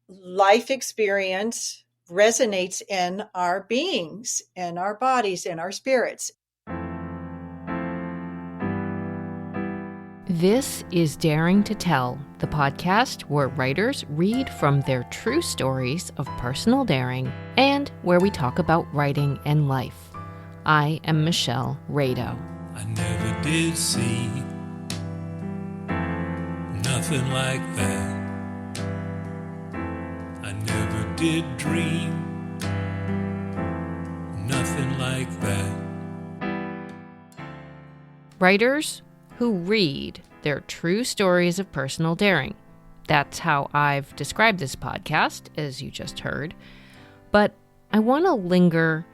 life experience resonates in our beings, in our bodies, in our spirits. This is Daring to Tell, the podcast where writers read from their true stories of personal daring and where we talk about writing and life. I am Michelle Rado. I never did see nothing like that. I never did dream nothing like that. Writers who read their true stories of personal daring. That's how I've described this podcast, as you just heard. But I want to linger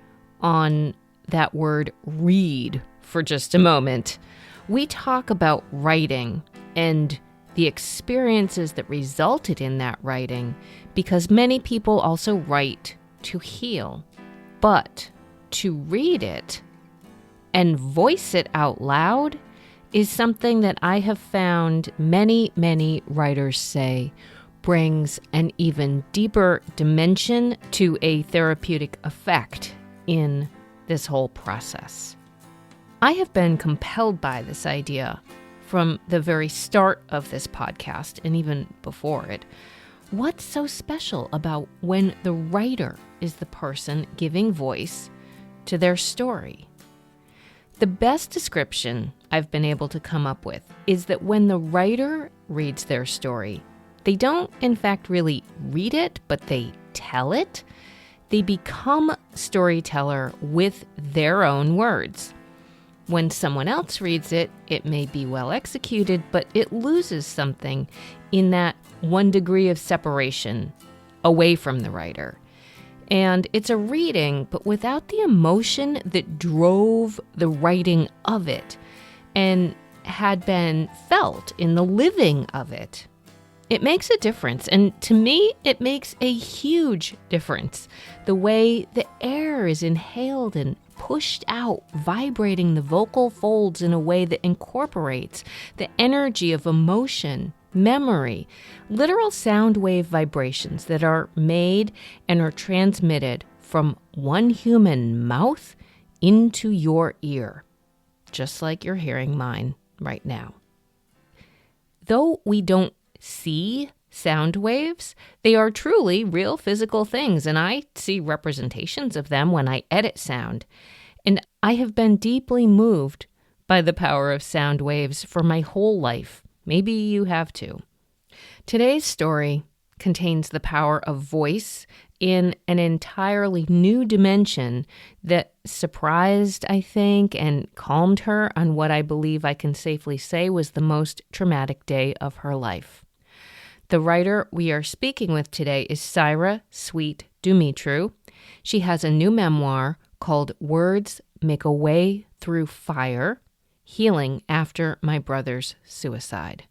on that word read for just a moment. We talk about writing and the experiences that resulted in that writing because many people also write to heal. But to read it and voice it out loud is something that I have found many, many writers say brings an even deeper dimension to a therapeutic effect in this whole process. I have been compelled by this idea from the very start of this podcast and even before it. What's so special about when the writer is the person giving voice to their story? The best description I've been able to come up with is that when the writer reads their story, they don't in fact really read it, but they tell it. They become storyteller with their own words. When someone else reads it, it may be well executed, but it loses something in that 1 degree of separation away from the writer. And it's a reading, but without the emotion that drove the writing of it and had been felt in the living of it. It makes a difference. And to me, it makes a huge difference. The way the air is inhaled and pushed out, vibrating the vocal folds in a way that incorporates the energy of emotion, memory, literal sound wave vibrations that are made and are transmitted from one human mouth into your ear, just like you're hearing mine right now. Though we don't see sound waves, they are truly real physical things, and I see representations of them when I edit sound. And I have been deeply moved by the power of sound waves for my whole life. Maybe you have too. Today's story contains the power of voice in an entirely new dimension that surprised, I think, and calmed her on what I believe I can safely say was the most traumatic day of her life. The writer we are speaking with today is Cyra Sweet Dumitru. She has a new memoir called Words Make a Way Through Fire, Healing After My Brother's Suicide.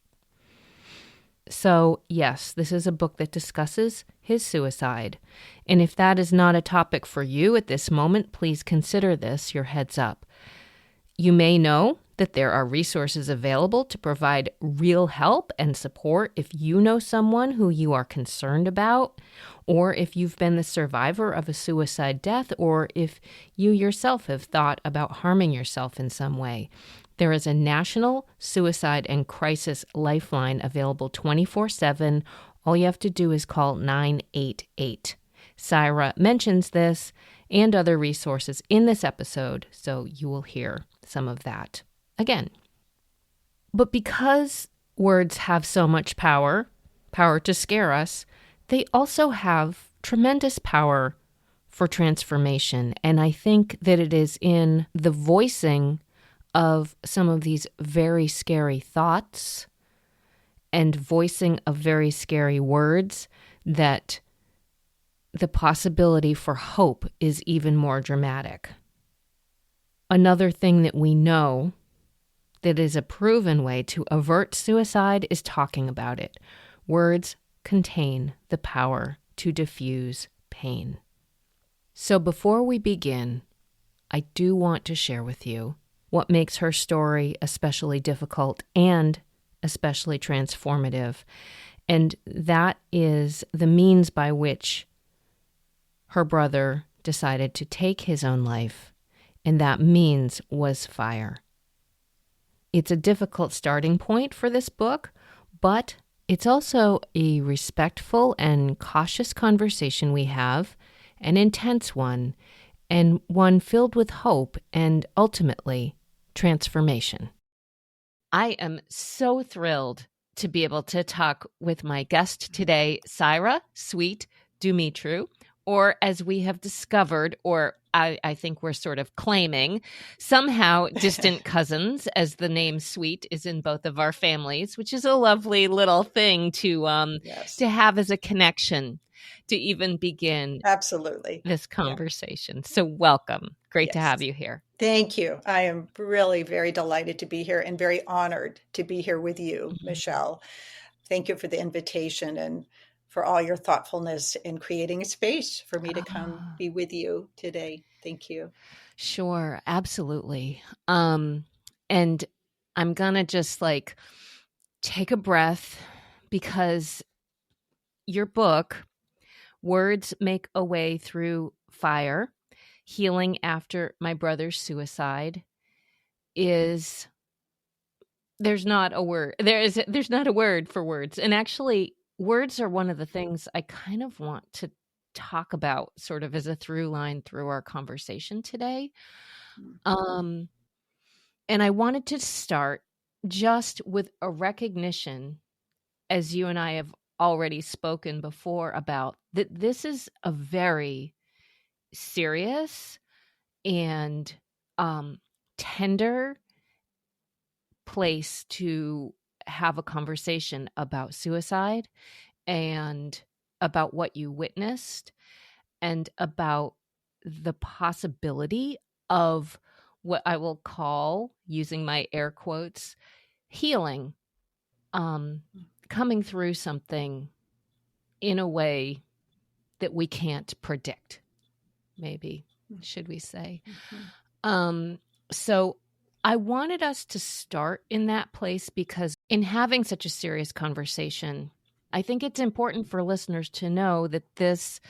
So, yes, this is a book that discusses his suicide. And if that is not a topic for you at this moment, please consider this your heads up. You may know that there are resources available to provide real help and support if you know someone who you are concerned about, or if you've been the survivor of a suicide death, or if you yourself have thought about harming yourself in some way. There is a national suicide and crisis lifeline available 24/7. All you have to do is call 988. Cyra mentions this and other resources in this episode, so you will hear some of that again. But because words have so much power to scare us, they also have tremendous power for transformation. And I think that it is in the voicing of some of these very scary thoughts and voicing of very scary words that the possibility for hope is even more dramatic. Another thing that we know that is a proven way to avert suicide is talking about it. Words contain the power to diffuse pain. So before we begin, I do want to share with you what makes her story especially difficult and especially transformative. And that is the means by which her brother decided to take his own life, and that means was fire. It's a difficult starting point for this book, but it's also a respectful and cautious conversation we have, an intense one, and one filled with hope and ultimately transformation. I am so thrilled to be able to talk with my guest today, Cyra Sweet Dumitru, or as we have discovered, or I think we're sort of claiming, somehow distant cousins, as the name Sweet is in both of our families, which is a lovely little thing to have as a connection to even begin Absolutely this conversation. Yeah. So welcome. Great to have you here. Thank you. I am really very delighted to be here and very honored to be here with you, Michelle. Thank you for the invitation and for all your thoughtfulness in creating a space for me to come be with you today. Thank you. Sure, absolutely. And I'm going to just take a breath, because your book, Words Make a Way Through Fire, Healing After My Brother's Suicide, is, there's not a word for words. And actually, words are one of the things I kind of want to talk about sort of as a through line through our conversation today. And I wanted to start just with a recognition, as you and I have already spoken before about, that this is a very serious and tender place to have a conversation about suicide and about what you witnessed and about the possibility of what I will call, using my air quotes, healing, coming through something in a way that we can't predict, maybe, should we say. So I wanted us to start in that place, because in having such a serious conversation, I think it's important for listeners to know that this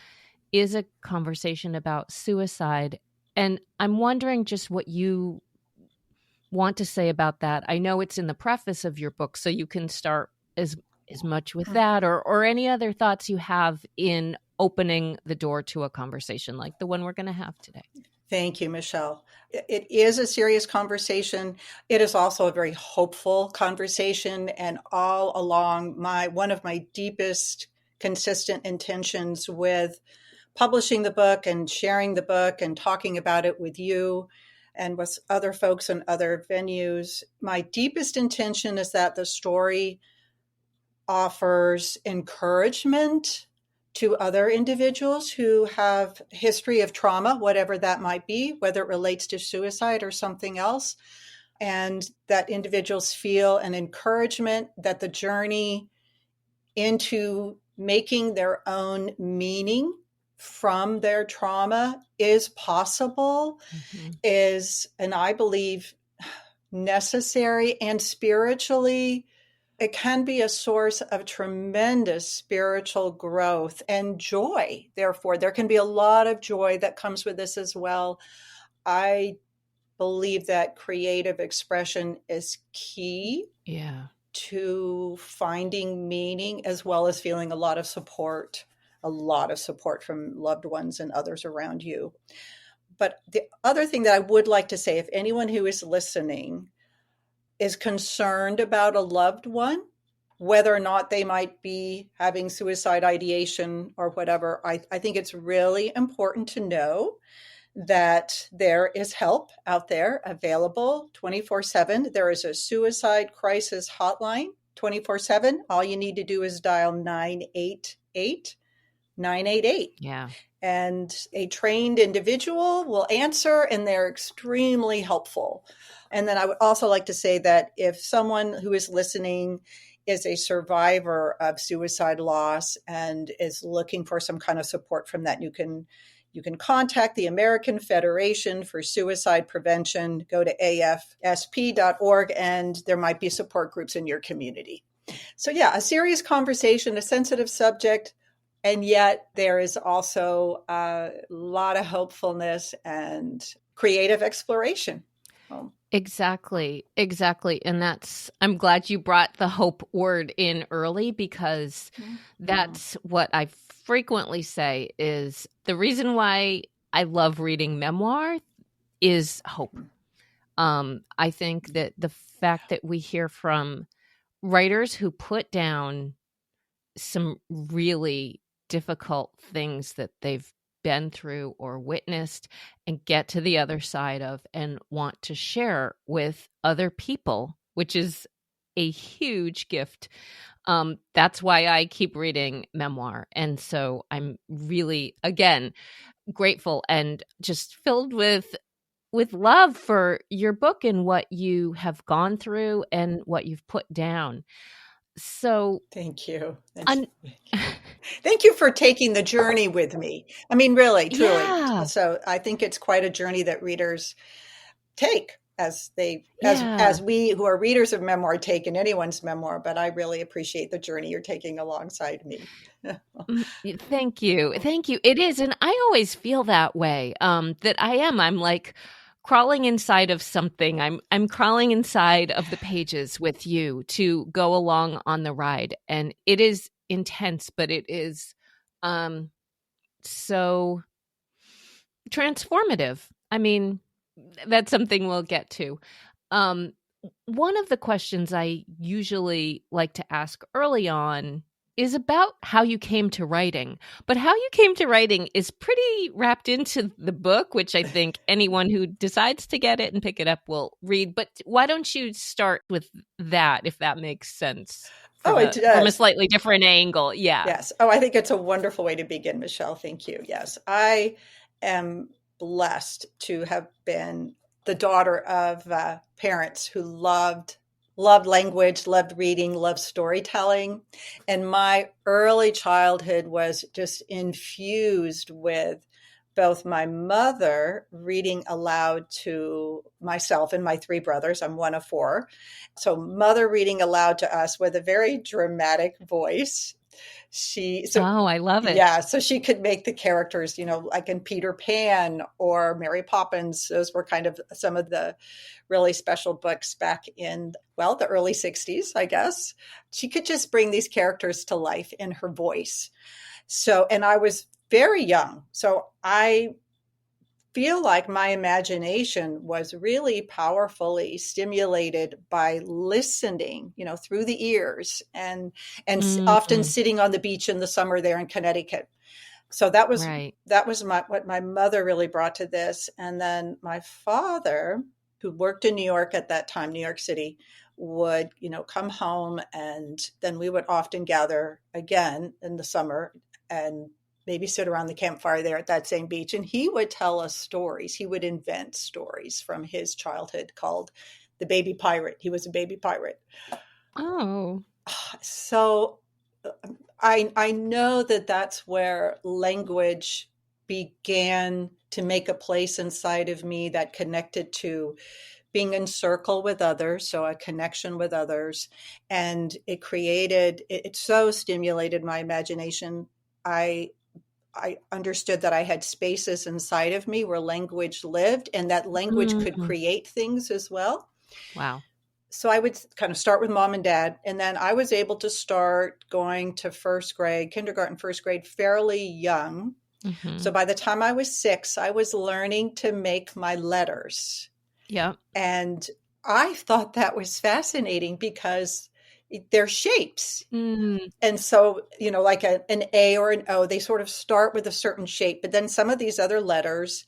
is a conversation about suicide. And I'm wondering just what you want to say about that. I know it's in the preface of your book, so you can start as much with that, or any other thoughts you have in opening the door to a conversation like the one we're going to have today. Thank you, Michelle. It is a serious conversation. It is also a very hopeful conversation. And all along, one of my deepest consistent intentions with publishing the book and sharing the book and talking about it with you and with other folks in other venues, my deepest intention is that the story offers encouragement to other individuals who have history of trauma, whatever that might be, whether it relates to suicide or something else, and that individuals feel an encouragement that the journey into making their own meaning from their trauma is possible, and I believe necessary, and spiritually it can be a source of tremendous spiritual growth and joy. Therefore, there can be a lot of joy that comes with this as well. I believe that creative expression is key to finding meaning, as well as feeling a lot of support from loved ones and others around you. But the other thing that I would like to say, if anyone who is listening is concerned about a loved one, whether or not they might be having suicide ideation or whatever, I think it's really important to know that there is help out there available 24/7. There is a suicide crisis hotline 24/7. All you need to do is dial 988. Yeah. And a trained individual will answer, and they're extremely helpful. And then I would also like to say that if someone who is listening is a survivor of suicide loss and is looking for some kind of support from that, you can contact the American Federation for Suicide Prevention. Go to afsp.org, and there might be support groups in your community. So yeah, a serious conversation, a sensitive subject, and yet there is also a lot of hopefulness and creative exploration. Um, Exactly. Exactly. And I'm glad you brought the hope word in early, because that's what I frequently say is the reason why I love reading memoir is hope. I think that the fact that we hear from writers who put down some really difficult things that they've been through or witnessed and get to the other side of and want to share with other people, which is a huge gift. That's why I keep reading memoir. And so I'm really, again, grateful and just filled with love for your book and what you have gone through and what you've put down. So, Thank you. un- Thank you for taking the journey with me. I mean, really, truly. yeah, So I think it's quite a journey that readers take yeah. as we who are readers of memoir take in anyone's memoir, but I really appreciate the journey you're taking alongside me. Thank you. Thank you. It is. And I always feel that way. That I'm like crawling inside of something. I'm crawling inside of the pages with you to go along on the ride. And it is intense, but it is so transformative. I mean, that's something we'll get to. Um, One of the questions I usually like to ask early on is about how you came to writing. But how you came to writing is pretty wrapped into the book, which I think anyone who decides to get it and pick it up will read. But why don't you start with that, if that makes sense, Oh, it from a does. slightly different angle? Yeah. Yes. Oh, I think it's a wonderful way to begin, Michelle. Thank you. Yes. I am blessed to have been the daughter of parents who loved language, loved reading, loved storytelling. And my early childhood was just infused with both my mother reading aloud to myself and my three brothers. I'm one of four. So, mother reading aloud to us with a very dramatic voice. She so Oh, I love it. Yeah, so she could make the characters, like in Peter Pan or Mary Poppins. Those were kind of some of the really special books back in, well, the early 60s, I guess. She could just bring these characters to life in her voice. So, and I was very young. So I feel like my imagination was really powerfully stimulated by listening, through the ears and often Mm, sitting on the beach in the summer there in Connecticut. So that was right. what my mother really brought to this. And then my father, who worked in New York at that time, New York City, would, come home, and then we would often gather again in the summer and maybe sit around the campfire there at that same beach. And he would tell us stories. He would invent stories from his childhood called The Baby Pirate. He was a baby pirate. Oh. So I know that that's where language began to make a place inside of me that connected to being in circle with others, so a connection with others. And it so stimulated my imagination. I understood that I had spaces inside of me where language lived and that language could Mm, create things as well. wow. So I would kind of start with mom and dad, and then I was able to start going to kindergarten, first grade, fairly young. So Hmm. by the time I was 6, I was learning to make my letters. Yep. And I thought that was fascinating because they're shapes. Mm, And so, like an A or an O, they sort of start with a certain shape, but then some of these other letters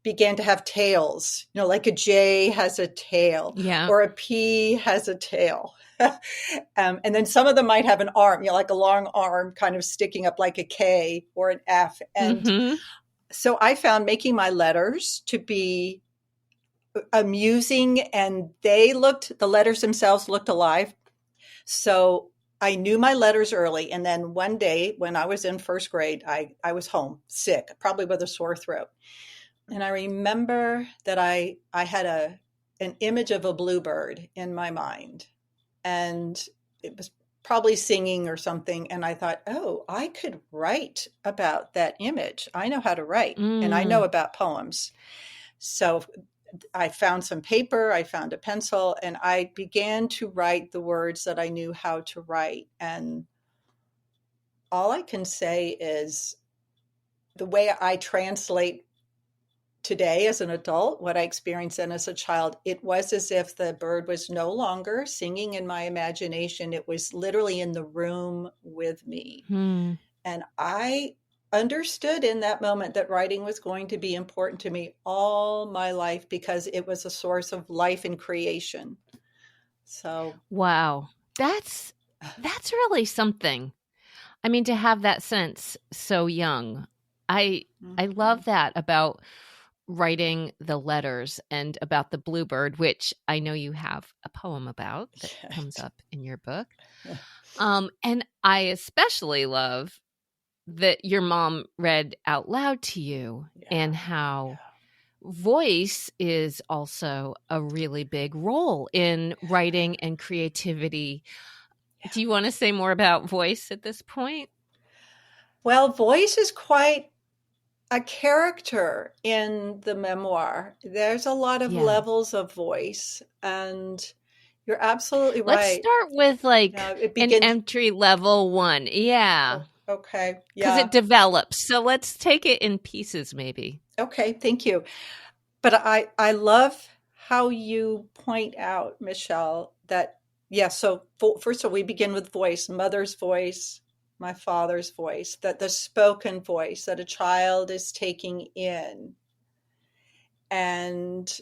began to have tails, like a J has a tail yeah. or a P has a tail. And then some of them might have an arm, like a long arm kind of sticking up like a K or an F. And Hmm. so I found making my letters to be amusing, and the letters themselves looked alive. So I knew my letters early. And then one day when I was in first grade, I was home sick, probably with a sore throat. And I remember that I had an image of a bluebird in my mind. And it was probably singing or something. And I thought, oh, I could write about that image. I know how to write and I know Mm. about poems. So I found some paper, I found a pencil, and I began to write the words that I knew how to write. And all I can say is the way I translate today as an adult, what I experienced then as a child, it was as if the bird was no longer singing in my imagination. It was literally in the room with me. Hmm. And I understood in that moment that writing was going to be important to me all my life because it was a source of life and creation. So, Wow. That's really something. I mean, to have that sense so young. I mhm. love that about writing the letters and about the bluebird, which I know you have a poem about that comes up in your book. And I especially love that your mom read out loud to you Yeah, and how voice is also a really big role in writing and creativity. yeah. Do you want to say more about voice at this point? Well, voice is quite a character in the memoir. There's a lot of Yeah. levels of voice, and you're absolutely Let's right. start with like It an begins. entry level one. Yeah. Oh, okay, Because yeah, it develops. So let's take it in pieces, maybe. okay, thank you. But I love how you point out, Michelle, that yeah. So first of all, we begin with voice, mother's voice, my father's voice, that the spoken voice that a child is taking in, and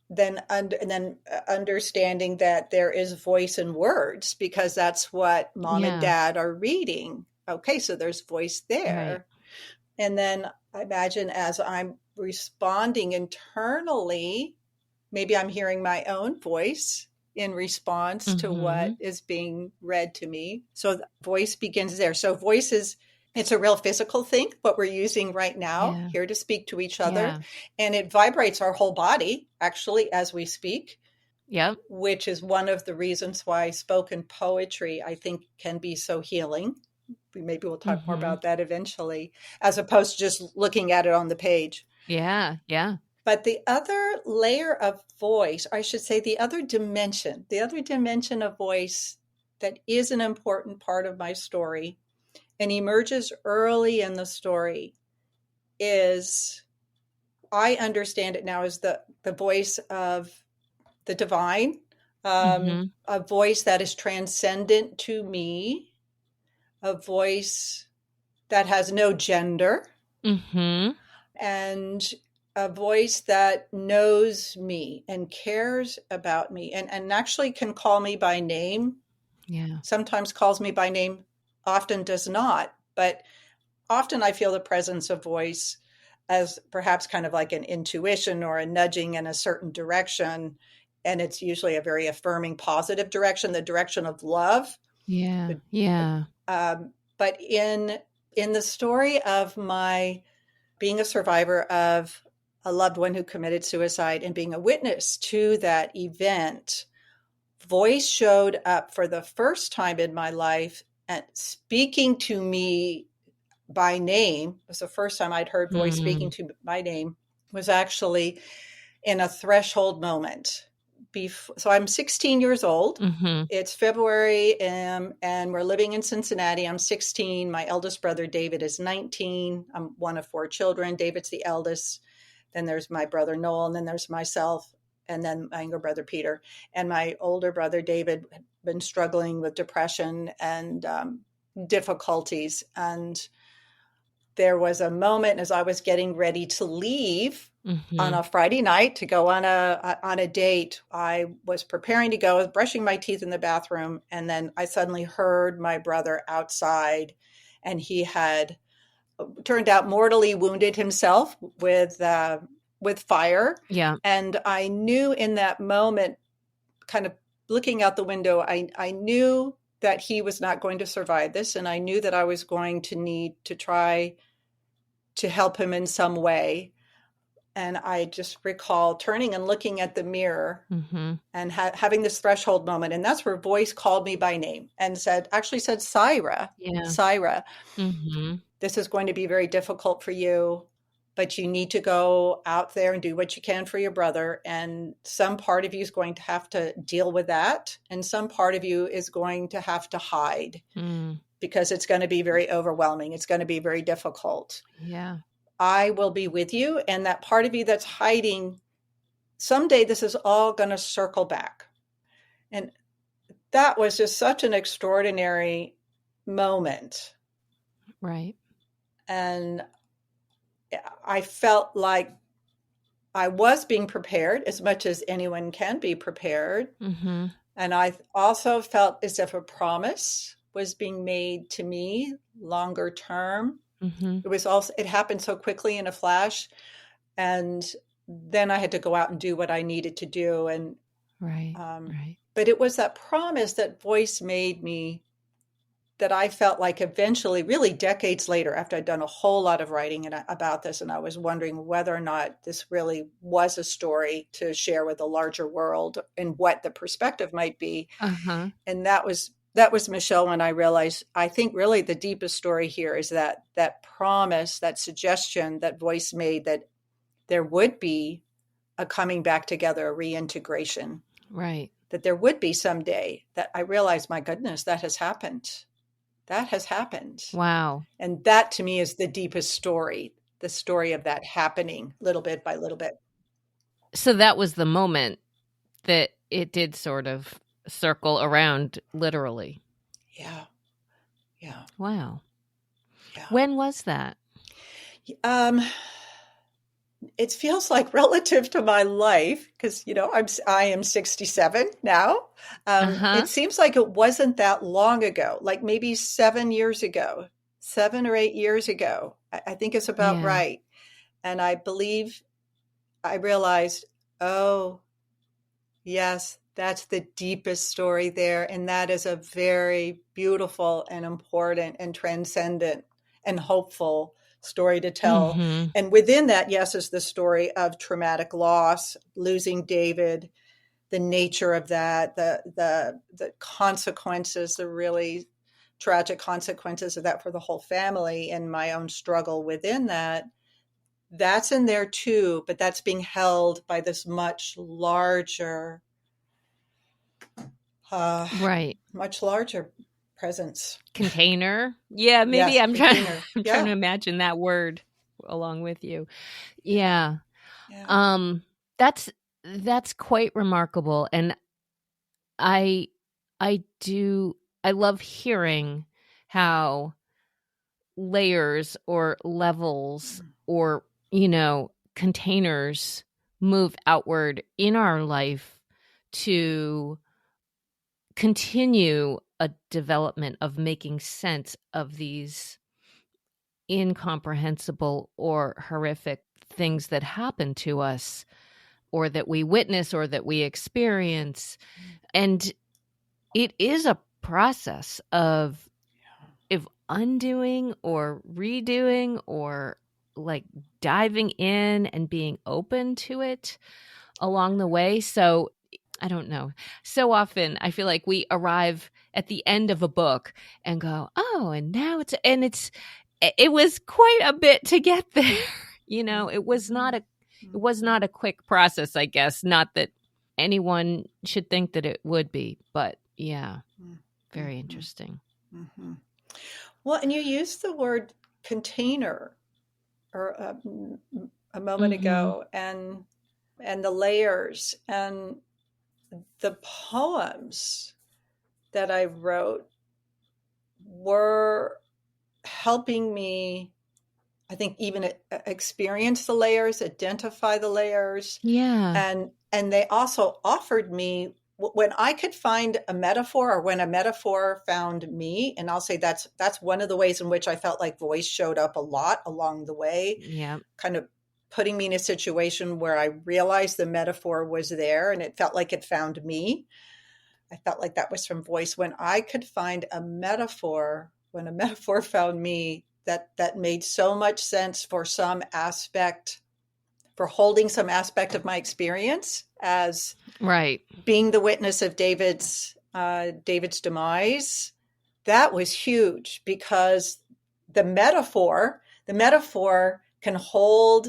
then understanding that there is voice in words because that's what mom and Yeah. dad are reading. Okay, so there's voice Right. there. And then I imagine as I'm responding internally, maybe I'm hearing my own voice in response to Mm-hmm. what is being read to me. So the voice begins there. So voice is it's a real physical thing, what we're using right now Yeah. here to speak to each other. Yeah. And it vibrates our whole body actually as we speak, Yep. which is one of the reasons why spoken poetry, I think, can be so healing. Maybe we'll talk more Mm-hmm. about that eventually, as opposed to just looking at it on the page. Yeah. Yeah. But the other layer of voice, I should say, the other dimension of voice that is an important part of my story and emerges early in the story is I understand it now as the voice of the divine, Mm-hmm. a voice that is transcendent to me, a voice that has no gender, Mm-hmm. and a voice that knows me and cares about me and actually can call me by name, Yeah. sometimes calls me by name, often does not. But often I feel the presence of voice as perhaps kind of like an intuition or a nudging in a certain direction. And it's usually a very affirming, positive direction, the direction of love. Yeah. Yeah. But in the story of my being a survivor of a loved one who committed suicide and being a witness to that event, voice showed up for the first time in my life and speaking to me by name. It was the first time I'd heard voice speaking Mm. to my name, was actually in a threshold moment. So I'm 16 years old. Mm-hmm. It's February, and we're living in Cincinnati. I'm 16. My eldest brother, David, is 19. I'm one of four children. David's the eldest. Then there's my brother, Noel, and then there's myself, and then my younger brother, Peter. And my older brother, David, had been struggling with depression and difficulties. And there was a moment as I was getting ready to leave on Mm-hmm. a Friday night to go on a date. I was preparing to go, I was brushing my teeth in the bathroom, and then I suddenly heard my brother outside, and he had turned out mortally wounded himself with fire. Yeah. And I knew in that moment, kind of looking out the window, I knew that he was not going to survive this, and I knew that I was going to need to try to help him in some way. And I just recall turning and looking at the mirror Mm-hmm. and having this threshold moment. And that's where a voice called me by name and actually said, Cyra, Yeah. Cyra, Mm-hmm. this is going to be very difficult for you, but you need to go out there and do what you can for your brother. And some part of you is going to have to deal with that. And some part of you is going to have to hide because it's going to be very overwhelming. It's going to be very difficult. Yeah. I will be with you. And that part of you that's hiding, someday this is all going to circle back. And that was just such an extraordinary moment. Right. And I felt like I was being prepared as much as anyone can be prepared. Mm-hmm. And I also felt as if a promise was being made to me longer term. Mm-hmm. It happened so quickly in a flash. And then I had to go out and do what I needed to do. And Right. Right. but it was that promise that voice made me that I felt like eventually, really decades later, after I'd done a whole lot of writing about this, and I was wondering whether or not this really was a story to share with the larger world and what the perspective might be. Uh-huh. And that was Michelle when I realized, I think really the deepest story here is that promise, that suggestion that voice made that there would be a coming back together, a reintegration. Right. That there would be someday. That I realized, my goodness, that has happened. That has happened. Wow. And that to me is the deepest story, the story of that happening little bit by little bit. So that was the moment that it did sort of circle around, literally. Yeah. Yeah. Wow. Yeah. When was that? It feels like relative to my life because, I am 67 now. It seems like it wasn't that long ago, like maybe 7 years ago, 7 or 8 years ago. I think it's about right. And I believe I realized, oh, yes, that's the deepest story there. And that is a very beautiful and important and transcendent and hopeful story to tell. Mm-hmm. And within that, yes, is the story of traumatic loss, losing David, the nature of that, the consequences, the really tragic consequences of that for the whole family, and my own struggle within that. That's in there too, but that's being held by this much larger, much larger presence. Container. Yeah, maybe yes, I'm container. trying to imagine that word along with you. Yeah. That's quite remarkable. And I love hearing how layers or levels or, containers move outward in our life to continue a development of making sense of these incomprehensible or horrific things that happen to us or that we witness or that we experience. And it is a process of undoing or redoing or like diving in and being open to it along the way. So I don't know. So often I feel like we arrive at the end of a book and go, oh, and now it was quite a bit to get there. It was not a quick process, I guess. Not that anyone should think that it would be, but yeah, very interesting. Mm-hmm. Well, and you used the word container or a moment ago, and the layers and the poems that I wrote were helping me, I think, even experience the layers, identify the layers. Yeah. And they also offered me, when I could find a metaphor or when a metaphor found me, and I'll say that's one of the ways in which I felt like voice showed up a lot along the way. Yeah. Kind of putting me in a situation where I realized the metaphor was there and it felt like it found me. I felt like that was from voice. When I could find a metaphor, when a metaphor found me, that made so much sense for some aspect, for holding some aspect of my experience as Right. being the witness of David's demise. That was huge because the metaphor can hold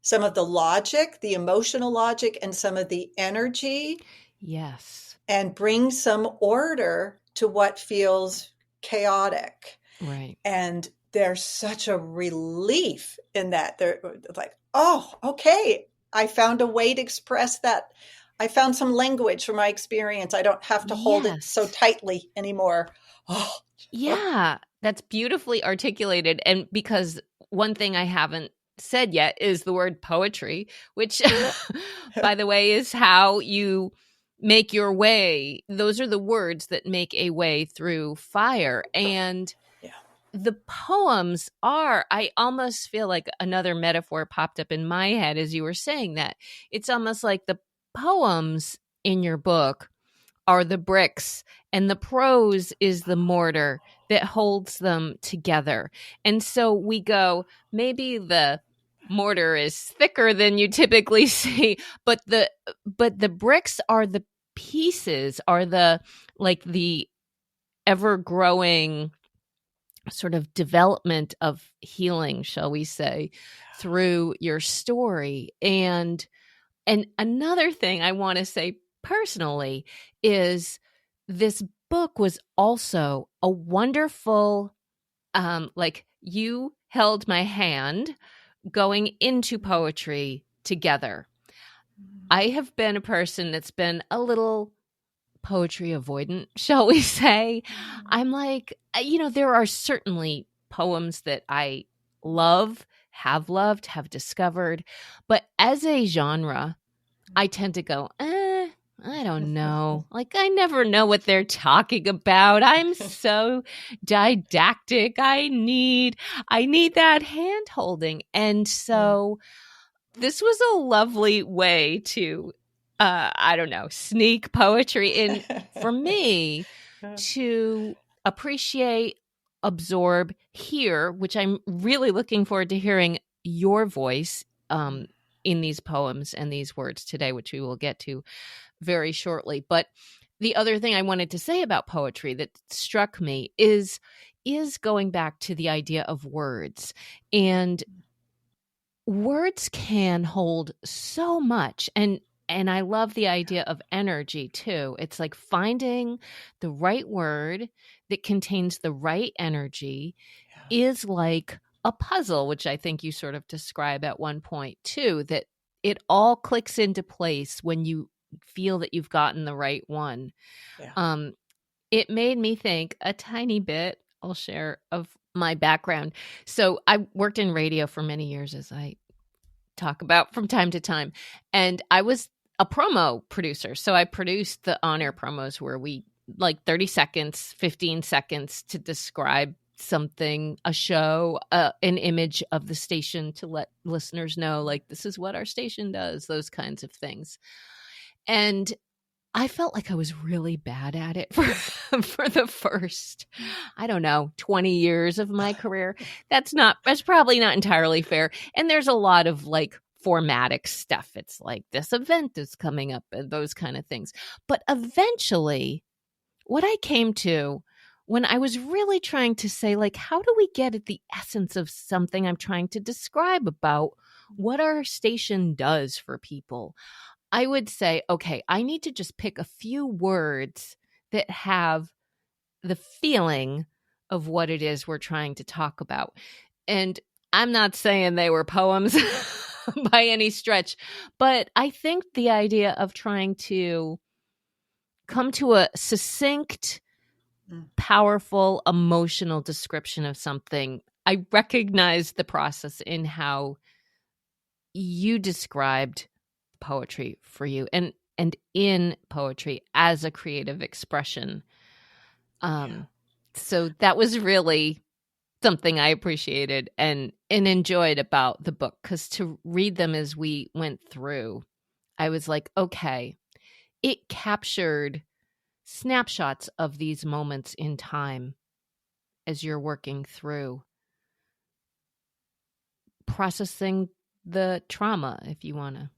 some of the logic, the emotional logic, and some of the energy. Yes. And bring some order to what feels chaotic. Right. And there's such a relief in that. They're like, oh, okay, I found a way to express that. I found some language for my experience. I don't have to hold it so tightly anymore. Oh. Yeah, that's beautifully articulated. And because one thing I haven't said yet is the word poetry, which, by the way, is how you make your way. Those are the words that make a way through fire. And the poems are, I almost feel like another metaphor popped up in my head as you were saying that. It's almost like the poems in your book are the bricks and the prose is the mortar that holds them together. And so we go, maybe the mortar is thicker than you typically see, but the bricks are the pieces, are the ever growing sort of development of healing, shall we say, through your story. And another thing I want to say personally is this book was also a wonderful, you held my hand going into poetry together. I have been a person that's been a little poetry avoidant, shall we say. I'm like, there are certainly poems that I love, have loved, have discovered, but as a genre, I tend to go, I don't know. Like, I never know what they're talking about. I'm so didactic. I need that hand holding. And so this was a lovely way to, I don't know, sneak poetry in for me to appreciate, absorb, hear, which I'm really looking forward to hearing your voice in these poems and these words today, which we will get to very shortly. But the other thing I wanted to say about poetry that struck me is going back to the idea of words. And words can hold so much. And I love the idea of energy too. It's like finding the right word that contains the right energy is like a puzzle, which I think you sort of describe at one point too, that it all clicks into place when you feel that you've gotten the right one. Yeah. It made me think a tiny bit, I'll share, of my background. So I worked in radio for many years, as I talk about from time to time. And I was a promo producer. So I produced the on-air promos where we like 30 seconds, 15 seconds to describe something, a show, an image of the station to let listeners know, like, this is what our station does, those kinds of things. And I felt like I was really bad at it for the first, 20 years of my career. That's probably not entirely fair. And there's a lot of like formatic stuff. It's like, this event is coming up and those kind of things. But eventually, what I came to when I was really trying to say, like, how do we get at the essence of something I'm trying to describe about what our station does for people? I would say, okay, I need to just pick a few words that have the feeling of what it is we're trying to talk about. And I'm not saying they were poems by any stretch, but I think the idea of trying to come to a succinct, powerful, emotional description of something, I recognize the process in how you described poetry for you and in poetry as a creative expression. So that was really something I appreciated and enjoyed about the book, because to read them as we went through, I was like, okay, it captured snapshots of these moments in time as you're working through processing the trauma, if you want to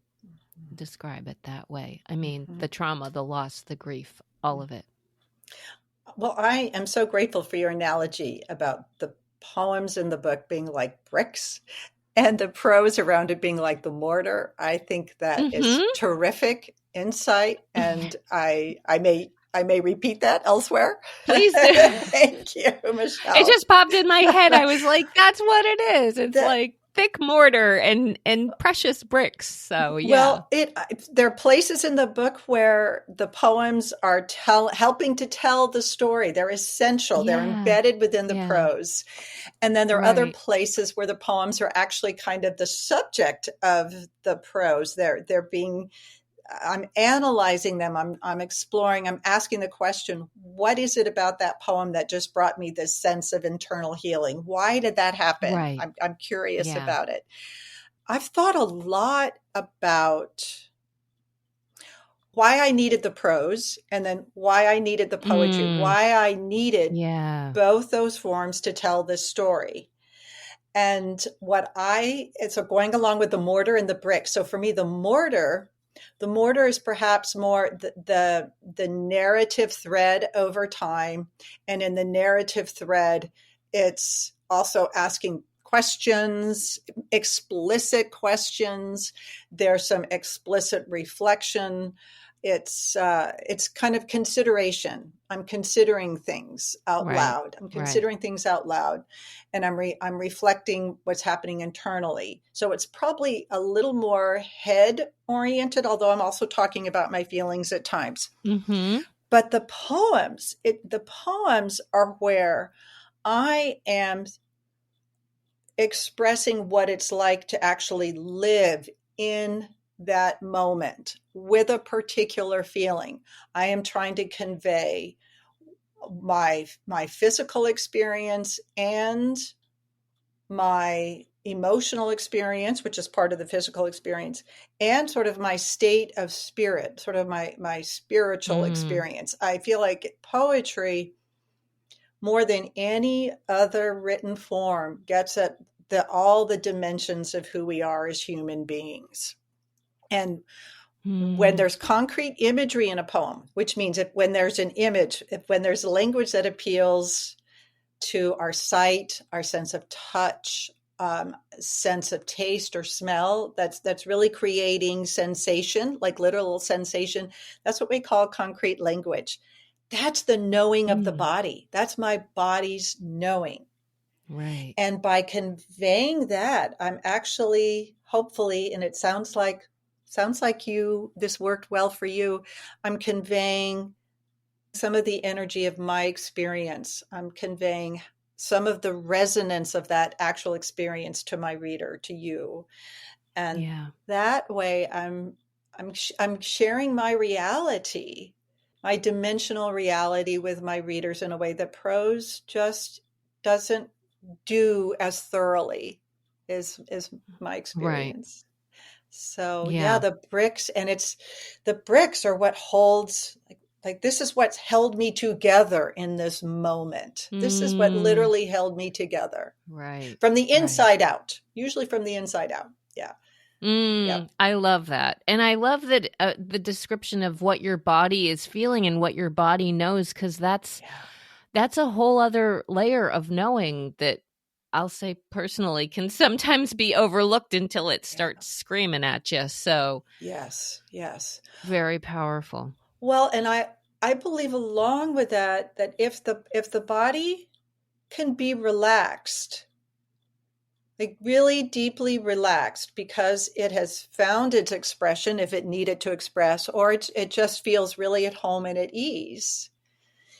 describe it that way. I mean, Mhm. the trauma, the loss, the grief, all of it. Well, I am so grateful for your analogy about the poems in the book being like bricks and the prose around it being like the mortar. I think that is Mm-hmm. terrific insight, and I may repeat that elsewhere. Please do. Thank you, It Michelle. just popped in my head. I was like, that's what it is. It's That like thick mortar and precious bricks. So yeah. Well, there are places in the book where the poems are helping to tell the story. They're essential. They're Yeah. embedded within the Yeah. prose. And then there are other Right. places where the poems are actually kind of the subject of the prose. They're being I'm analyzing them. I'm exploring. I'm asking the question, what is it about that poem that just brought me this sense of internal healing? Why did that happen? Right. I'm curious Yeah. about it. I've thought a lot about why I needed the prose and then why I needed the poetry, Mm. why I needed Yeah. both those forms to tell this story. And so going along with the mortar and the brick. So for me, the mortar is perhaps more the narrative thread over time. And in the narrative thread, it's also asking questions, explicit questions. There's some explicit reflection. It's kind of consideration. I'm considering things out Right. loud. I'm Right. considering things out loud, and I'm reflecting what's happening internally. So it's probably a little more head oriented, although I'm also talking about my feelings at times. Mm-hmm. But the poems are where I am expressing what it's like to actually live in that moment with a particular feeling. I am trying to convey my physical experience and my emotional experience, which is part of the physical experience, and sort of my state of spirit, sort of my spiritual Mm. experience. I feel like poetry, more than any other written form, gets at all the dimensions of who we are as human beings. And when Mm. there's concrete imagery in a poem, which means when there's an image, when there's a language that appeals to our sight, our sense of touch, sense of taste or smell, that's really creating sensation, like literal sensation. That's what we call concrete language. That's the knowing of the Mm. body. That's my body's knowing. Right. And by conveying that, I'm actually, hopefully, and it sounds like this worked well for you. I'm conveying some of the energy of my experience. I'm conveying some of the resonance of that actual experience to my reader, to you. And Yeah. that way I'm sharing my reality, my dimensional reality with my readers in a way that prose just doesn't do as thoroughly is my Right. experience. So yeah, Yeah. the bricks are what holds, like this is what's held me together in this moment. This is what Mm. literally held me together Right. from the Right. inside out, usually from the inside out. Yeah. Yep. I love that. And I love that the description of what your body is feeling and what your body knows, because that's a whole other layer of knowing that I'll say personally can sometimes be overlooked until it Yeah. starts screaming at you. So Yes. Yes. very powerful. Well, and I believe along with that if the body can be relaxed, like really deeply relaxed, because it has found its expression if it needed to express, or it just feels really at home and at ease,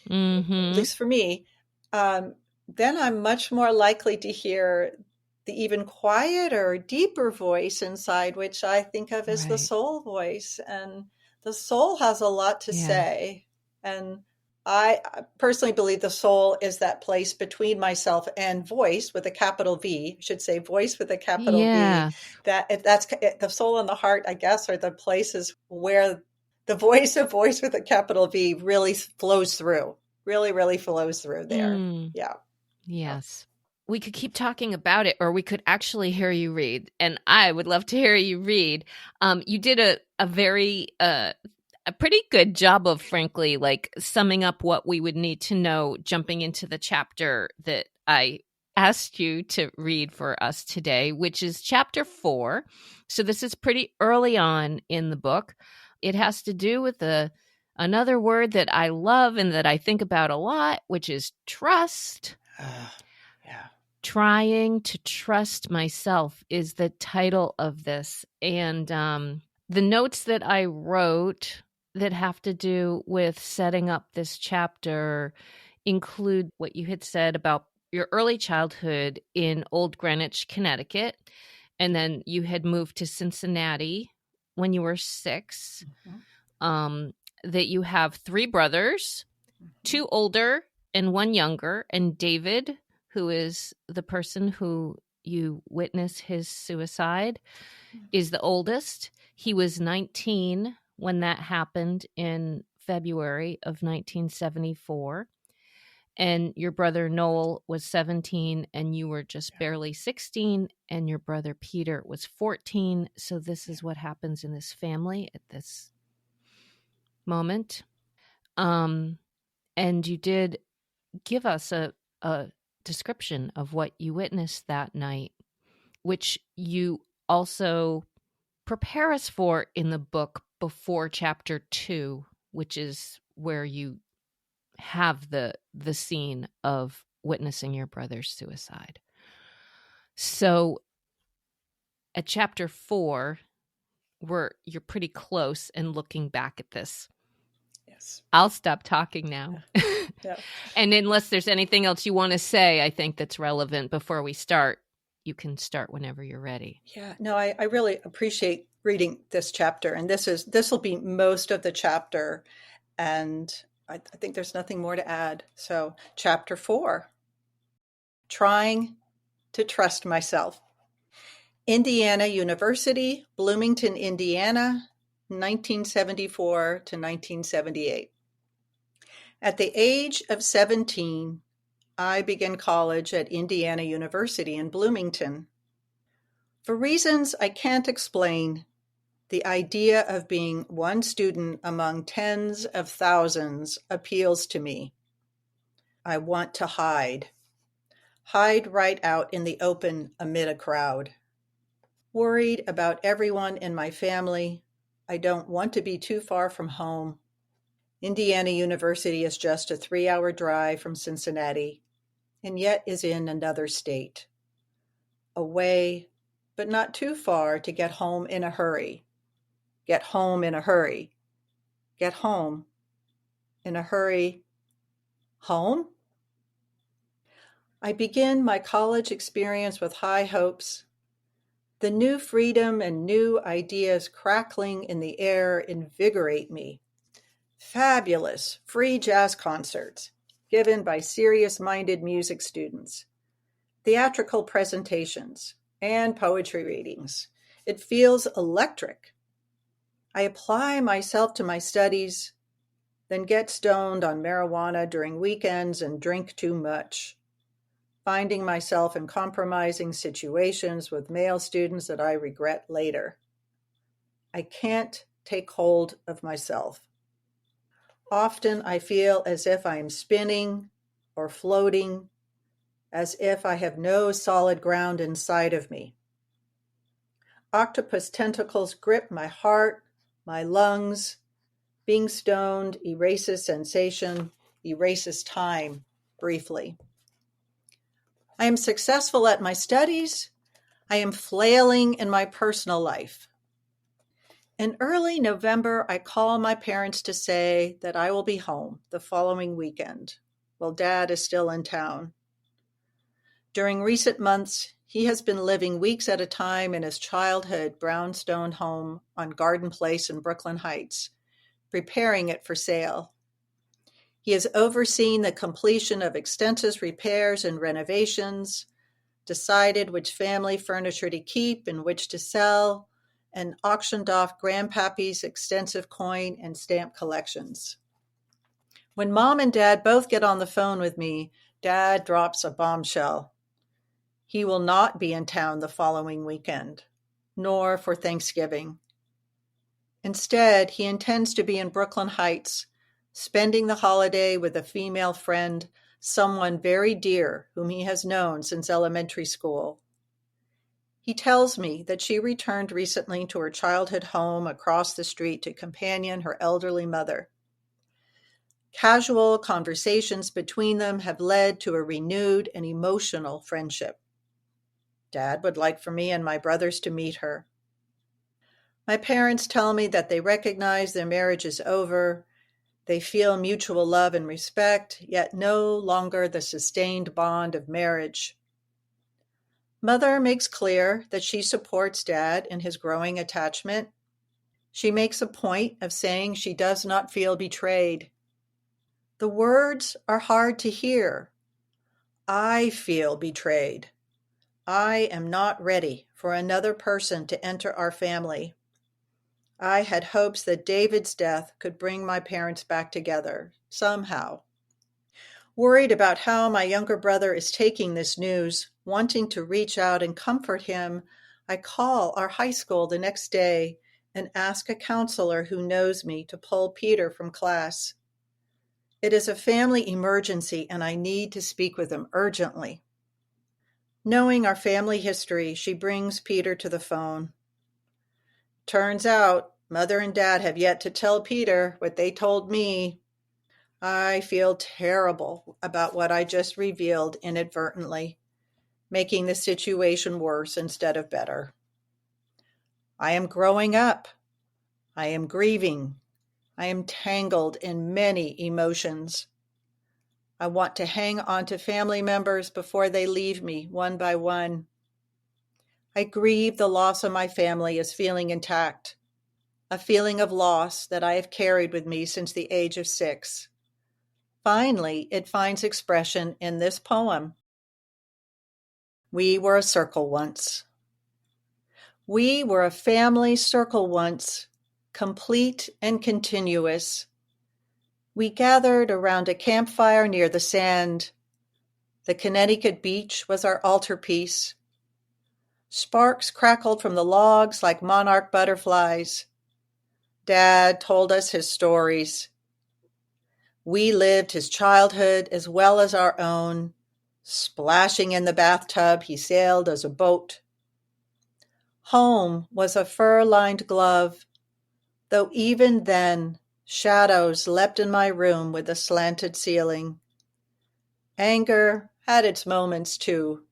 at Mm-hmm. least for me, then I'm much more likely to hear the even quieter, deeper voice inside, which I think of as the Right. soul voice. And the soul has a lot to Yeah. say. And I personally believe the soul is that place between myself and voice with a capital V. I should say voice with a capital V. Yeah. That's the soul and the heart, I guess, are the places where the voice with a capital V really flows through. Really, really flows through there. Mm. Yeah. Yeah. Yes. we could keep talking about it, or we could actually hear you read. And I would love to hear you read. You did a very a pretty good job of, frankly, like summing up what we would need to know, jumping into the chapter that I asked you to read for us today, which is chapter 4. So this is pretty early on in the book. It has to do with another word that I love and that I think about a lot, which is trust. Yeah. Trying to trust myself is the title of this. And the notes that I wrote that have to do with setting up this chapter include what you had said about your early childhood in Old Greenwich, Connecticut, and then you had moved to Cincinnati when you were 6, that you have 3 brothers, 2 older and 1 younger, and David, who is the person who you witness his suicide, is the oldest. He was 19 when that happened in February of 1974. And your brother Noel was 17 and you were just barely 16, and your brother Peter was 14. So this is what happens in this family at this moment. And you did give us a description of what you witnessed that night, which you also prepare us for in the book before chapter 2, which is where you have the scene of witnessing your brother's suicide. So at chapter 4, you're pretty close and looking back at this. Yes. I'll stop talking now. Yeah. And unless there's anything else you want to say, I think that's relevant before we start, you can start whenever you're ready. Yeah, no, I really appreciate reading this chapter, and this will be most of the chapter, and I think there's nothing more to add. So, chapter 4, trying to trust myself. Indiana University, Bloomington, Indiana, 1974 to 1978. At the age of 17, I began college at Indiana University in Bloomington. For reasons I can't explain, the idea of being one student among tens of thousands appeals to me. I want to hide right out in the open amid a crowd. Worried about everyone in my family, I don't want to be too far from home. Indiana University is just a 3-hour drive from Cincinnati, and yet is in another state. Away, but not too far to get home in a hurry. Get home in a hurry. Get home in a hurry. Home? I begin my college experience with high hopes. The new freedom and new ideas crackling in the air invigorate me. Fabulous free jazz concerts given by serious-minded music students, theatrical presentations, and poetry readings. It feels electric. I apply myself to my studies, then get stoned on marijuana during weekends and drink too much, finding myself in compromising situations with male students that I regret later. I can't take hold of myself. Often I feel as if I am spinning or floating, as if I have no solid ground inside of me. Octopus tentacles grip my heart, my lungs. Being stoned erases sensation, erases time, briefly. I am successful at my studies. I am flailing in my personal life. In early November, I call my parents to say that I will be home the following weekend, while Dad is still in town. During recent months, he has been living weeks at a time in his childhood brownstone home on Garden Place in Brooklyn Heights, preparing it for sale. He has overseen the completion of extensive repairs and renovations, decided which family furniture to keep and which to sell, and auctioned off Grandpappy's extensive coin and stamp collections. When Mom and Dad both get on the phone with me, Dad drops a bombshell. He will not be in town the following weekend, nor for Thanksgiving. Instead, he intends to be in Brooklyn Heights, spending the holiday with a female friend, someone very dear whom he has known since elementary school. He tells me that she returned recently to her childhood home across the street to companion her elderly mother. Casual conversations between them have led to a renewed and emotional friendship. Dad would like for me and my brothers to meet her. My parents tell me that they recognize their marriage is over. They feel mutual love and respect, yet no longer the sustained bond of marriage. Mother makes clear that she supports Dad in his growing attachment. She makes a point of saying she does not feel betrayed. The words are hard to hear. I feel betrayed. I am not ready for another person to enter our family. I had hopes that David's death could bring my parents back together, somehow. Worried about how my younger brother is taking this news, wanting to reach out and comfort him, I call our high school the next day and ask a counselor who knows me to pull Peter from class. It is a family emergency and I need to speak with him urgently. Knowing our family history, she brings Peter to the phone. Turns out, Mother and Dad have yet to tell Peter what they told me. I feel terrible about what I just revealed inadvertently, making the situation worse instead of better. I am growing up. I am grieving. I am tangled in many emotions. I want to hang on to family members before they leave me one by one. I grieve the loss of my family as feeling intact, a feeling of loss that I have carried with me since the age of 6. Finally, it finds expression in this poem. We were a circle once. We were a family circle once, complete and continuous. We gathered around a campfire near the sand. The Connecticut beach was our altarpiece. Sparks crackled from the logs like monarch butterflies. Dad told us his stories. We lived his childhood as well as our own. Splashing in the bathtub, he sailed as a boat. Home was a fur-lined glove, though even then, shadows leapt in my room with a slanted ceiling. Anger had its moments too.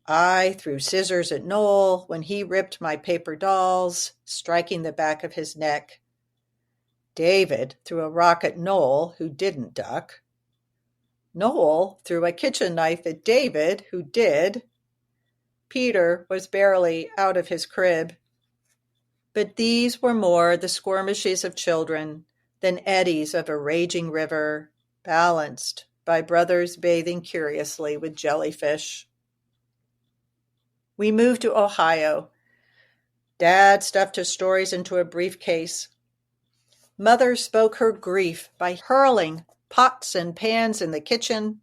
I threw scissors at Noel when he ripped my paper dolls, striking the back of his neck. David threw a rock at Noel, who didn't duck. Noel threw a kitchen knife at David, who did. Peter was barely out of his crib. But these were more the skirmishes of children than eddies of a raging river, balanced by brothers bathing curiously with jellyfish. We moved to Ohio. Dad stuffed his stories into a briefcase. Mother spoke her grief by hurling pots and pans in the kitchen.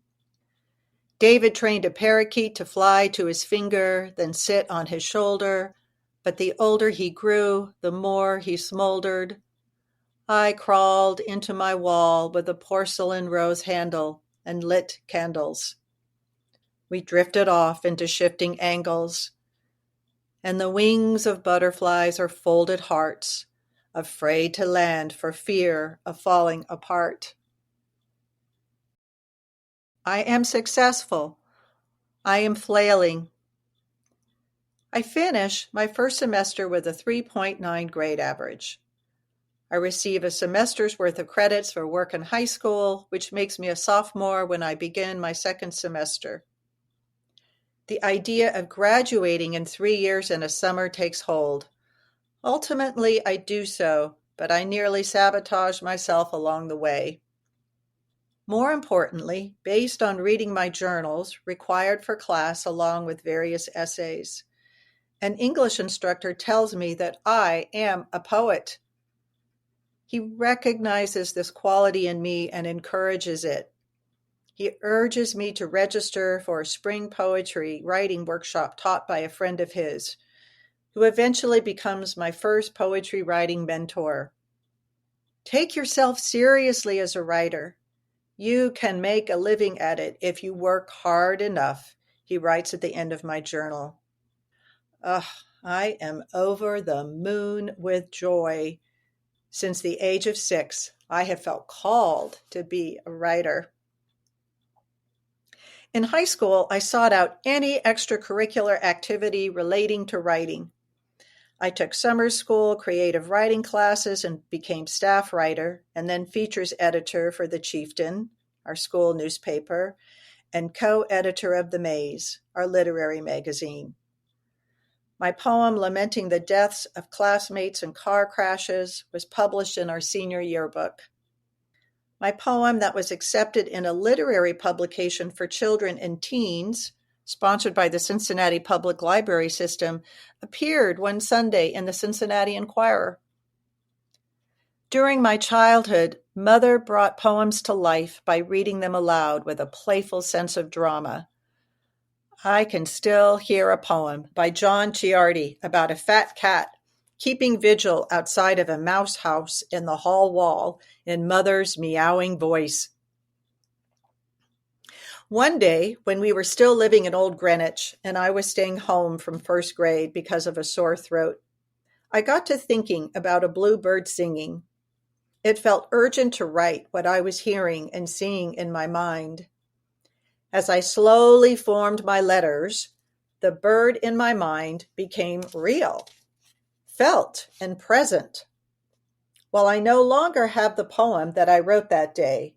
David trained a parakeet to fly to his finger, then sit on his shoulder. But the older he grew, the more he smoldered. I crawled into my wall with a porcelain rose handle and lit candles. We drifted off into shifting angles, and the wings of butterflies are folded hearts, afraid to land for fear of falling apart. I am successful. I am flailing. I finish my first semester with a 3.9 grade average. I receive a semester's worth of credits for work in high school, which makes me a sophomore when I begin my second semester. The idea of graduating in 3 years and a summer takes hold. Ultimately, I do so, but I nearly sabotage myself along the way. More importantly, based on reading my journals required for class along with various essays, an English instructor tells me that I am a poet. He recognizes this quality in me and encourages it. He urges me to register for a spring poetry writing workshop taught by a friend of his, who eventually becomes my first poetry writing mentor. Take yourself seriously as a writer. You can make a living at it if you work hard enough, he writes at the end of my journal. Ugh, I am over the moon with joy. Since the age of 6, I have felt called to be a writer. In high school, I sought out any extracurricular activity relating to writing. I took summer school creative writing classes and became staff writer and then features editor for The Chieftain, our school newspaper, and co-editor of The Maze, our literary magazine. My poem lamenting the deaths of classmates in car crashes was published in our senior yearbook. My poem that was accepted in a literary publication for children and teens, sponsored by the Cincinnati Public Library System, appeared one Sunday in the Cincinnati Enquirer. During my childhood, Mother brought poems to life by reading them aloud with a playful sense of drama. I can still hear a poem by John Ciardi about a fat cat keeping vigil outside of a mouse house in the hall wall in Mother's meowing voice. One day, when we were still living in Old Greenwich and I was staying home from first grade because of a sore throat, I got to thinking about a bluebird singing. It felt urgent to write what I was hearing and seeing in my mind. As I slowly formed my letters, the bird in my mind became real, felt, and present. While I no longer have the poem that I wrote that day,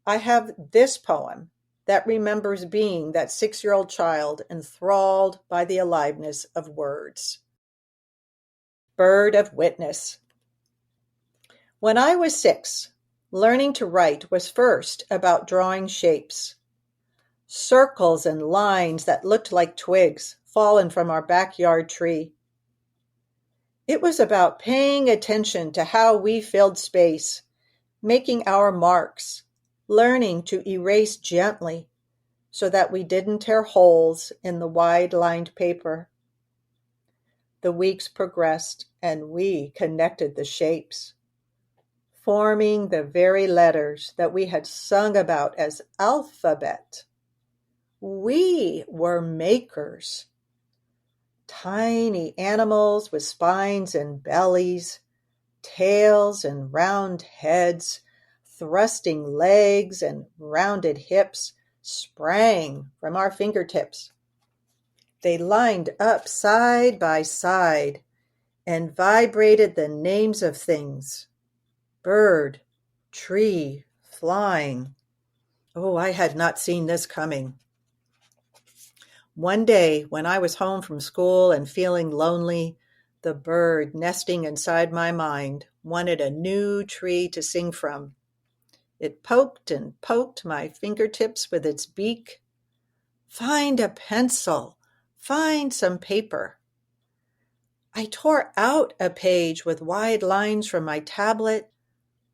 I have this poem that remembers being that 6-year-old child enthralled by the aliveness of words. Bird of Witness. When I was 6, learning to write was first about drawing shapes. Circles and lines that looked like twigs fallen from our backyard tree. It was about paying attention to how we filled space, making our marks, learning to erase gently so that we didn't tear holes in the wide-lined paper. The weeks progressed and we connected the shapes, forming the very letters that we had sung about as alphabet. We were makers. Tiny animals with spines and bellies, tails and round heads, thrusting legs and rounded hips sprang from our fingertips. They lined up side by side and vibrated the names of things. Bird, tree, flying. Oh, I had not seen this coming. One day, when I was home from school and feeling lonely, the bird nesting inside my mind wanted a new tree to sing from. It poked and poked my fingertips with its beak. Find a pencil. Find some paper. I tore out a page with wide lines from my tablet.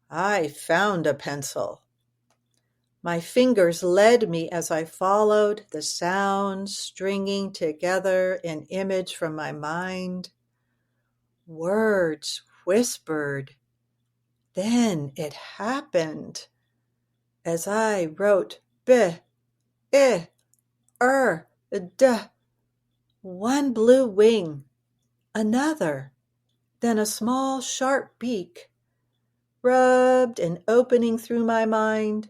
I found a pencil. My fingers led me as I followed the sounds stringing together an image from my mind. Words whispered. Then it happened. As I wrote b, I, d, one blue wing, another, then a small sharp beak, rubbed and opening through my mind,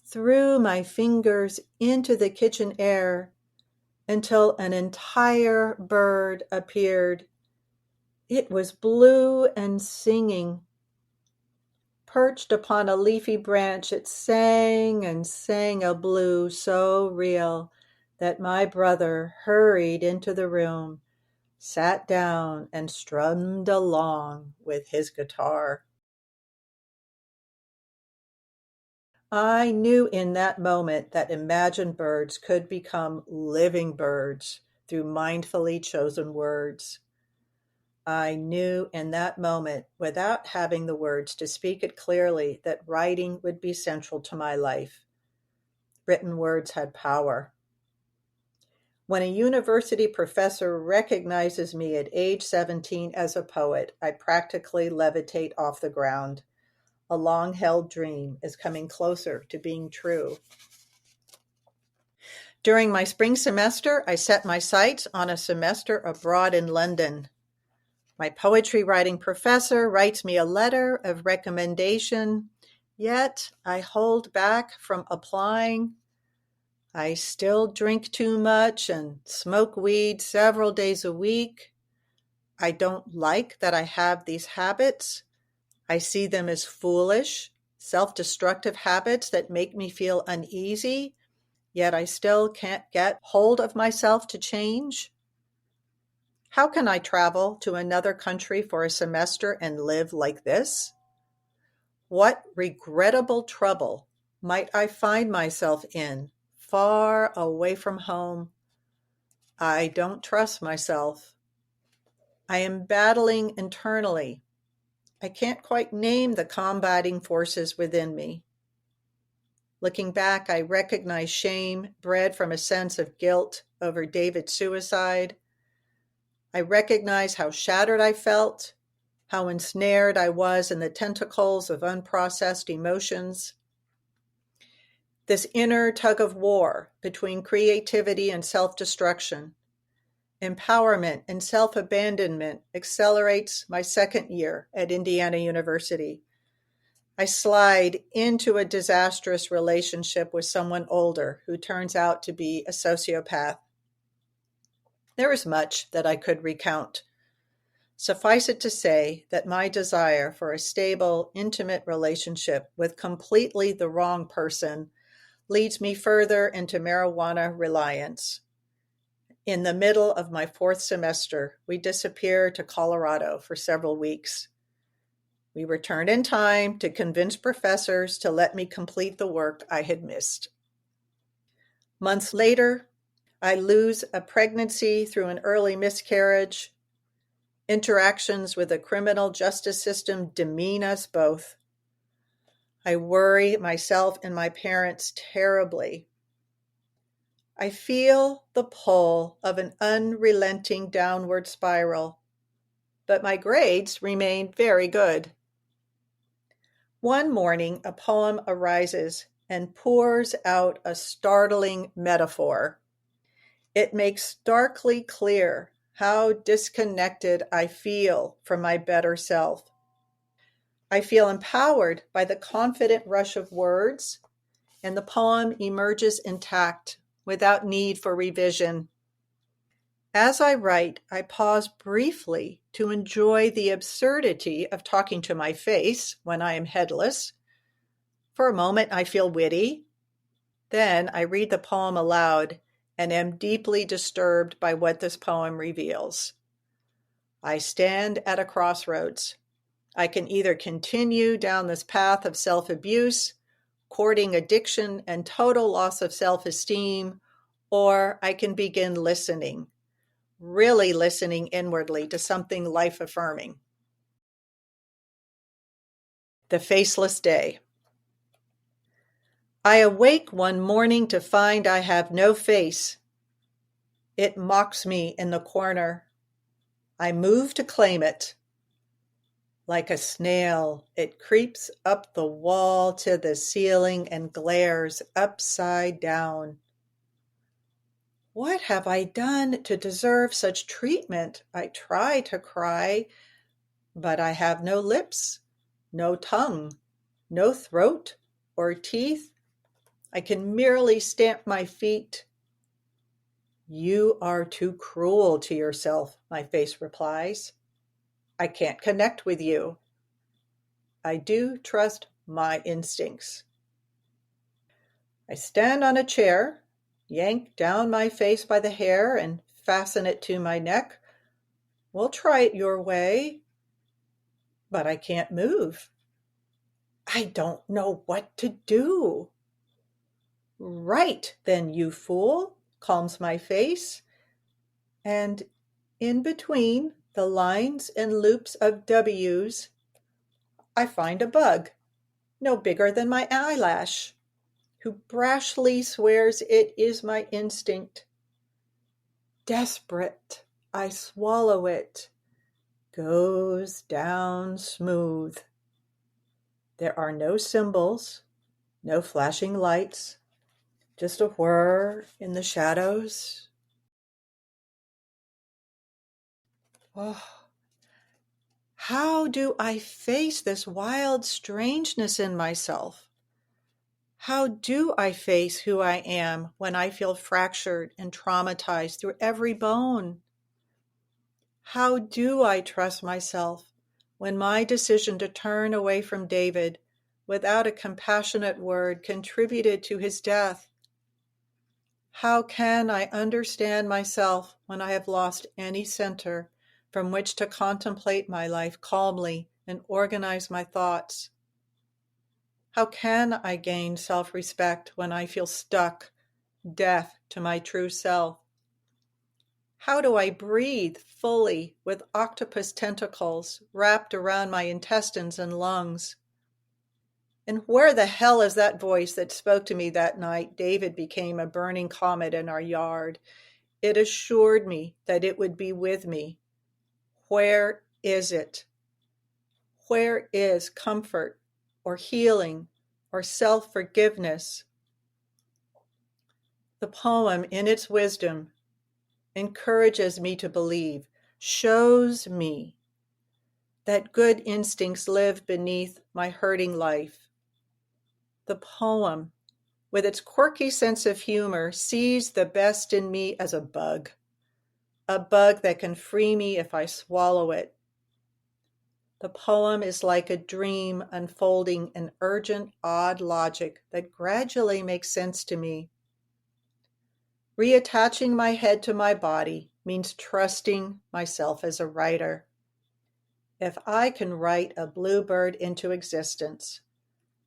through my fingers into the kitchen air, until an entire bird appeared. It was blue and singing. Perched upon a leafy branch, it sang and sang a blue so real that my brother hurried into the room, sat down, and strummed along with his guitar. I knew in that moment that imagined birds could become living birds through mindfully chosen words. I knew in that moment, without having the words to speak it clearly, that writing would be central to my life. written words had power. When a university professor recognizes me at age 17 as a poet, I practically levitate off the ground. A long-held dream is coming closer to being true. During my spring semester, I set my sights on a semester abroad in London. My poetry writing professor writes me a letter of recommendation, yet I hold back from applying. I still drink too much and smoke weed several days a week. I don't like that I have these habits. I see them as foolish, self-destructive habits that make me feel uneasy, yet I still can't get hold of myself to change. How can I travel to another country for a semester and live like this? What regrettable trouble might I find myself in, far away from home? I don't trust myself. I am battling internally. I can't quite name the combating forces within me. Looking back, I recognize shame bred from a sense of guilt over David's suicide. I recognize how shattered I felt, how ensnared I was in the tentacles of unprocessed emotions. This inner tug of war between creativity and self-destruction, empowerment and self-abandonment accelerates my second year at Indiana University. I slide into a disastrous relationship with someone older who turns out to be a sociopath. There is much that I could recount. Suffice it to say that my desire for a stable, intimate relationship with completely the wrong person leads me further into marijuana reliance. In the middle of my fourth semester, we disappear to Colorado for several weeks. We return in time to convince professors to let me complete the work I had missed. Months later, I lose a pregnancy through an early miscarriage. Interactions with the criminal justice system demean us both. I worry myself and my parents terribly. I feel the pull of an unrelenting downward spiral, but my grades remain very good. One morning, a poem arises and pours out a startling metaphor. It makes starkly clear how disconnected I feel from my better self. I feel empowered by the confident rush of words, and the poem emerges intact, without need for revision. As I write, I pause briefly to enjoy the absurdity of talking to my face when I am headless. For a moment, I feel witty. Then I read the poem aloud and am deeply disturbed by what this poem reveals. I stand at a crossroads. I can either continue down this path of self-abuse, courting addiction and total loss of self-esteem, or I can begin listening, really listening inwardly to something life-affirming. The Faceless Day. I awake one morning to find I have no face. It mocks me in the corner. I move to claim it. Like a snail, it creeps up the wall to the ceiling and glares upside down. What have I done to deserve such treatment? I try to cry, but I have no lips, no tongue, no throat or teeth. I can merely stamp my feet. You are too cruel to yourself, my face replies. I can't connect with you. I do trust my instincts. I stand on a chair, yank down my face by the hair and fasten it to my neck. We'll try it your way. But I can't move. I don't know what to do. Right then, you fool, calms my face. And in between the lines and loops of W's, I find a bug, no bigger than my eyelash, who brashly swears it is my instinct. Desperate, I swallow it, goes down smooth. There are no symbols, no flashing lights, just a whir in the shadows. Oh, how do I face this wild strangeness in myself? How do I face who I am when I feel fractured and traumatized through every bone? How do I trust myself when my decision to turn away from David without a compassionate word contributed to his death? How can I understand myself when I have lost any center from which to contemplate my life calmly and organize my thoughts? How can I gain self-respect when I feel stuck, deaf to my true self? How do I breathe fully with octopus tentacles wrapped around my intestines and lungs? And where the hell is that voice that spoke to me that night David became a burning comet in our yard? It assured me that it would be with me. Where is it? Where is comfort or healing or self-forgiveness? The poem, in its wisdom, encourages me to believe, shows me that good instincts live beneath my hurting life. The poem, with its quirky sense of humor, sees the best in me as a bug that can free me if I swallow it. The poem is like a dream unfolding in urgent, odd logic that gradually makes sense to me. Reattaching my head to my body means trusting myself as a writer. If I can write a bluebird into existence,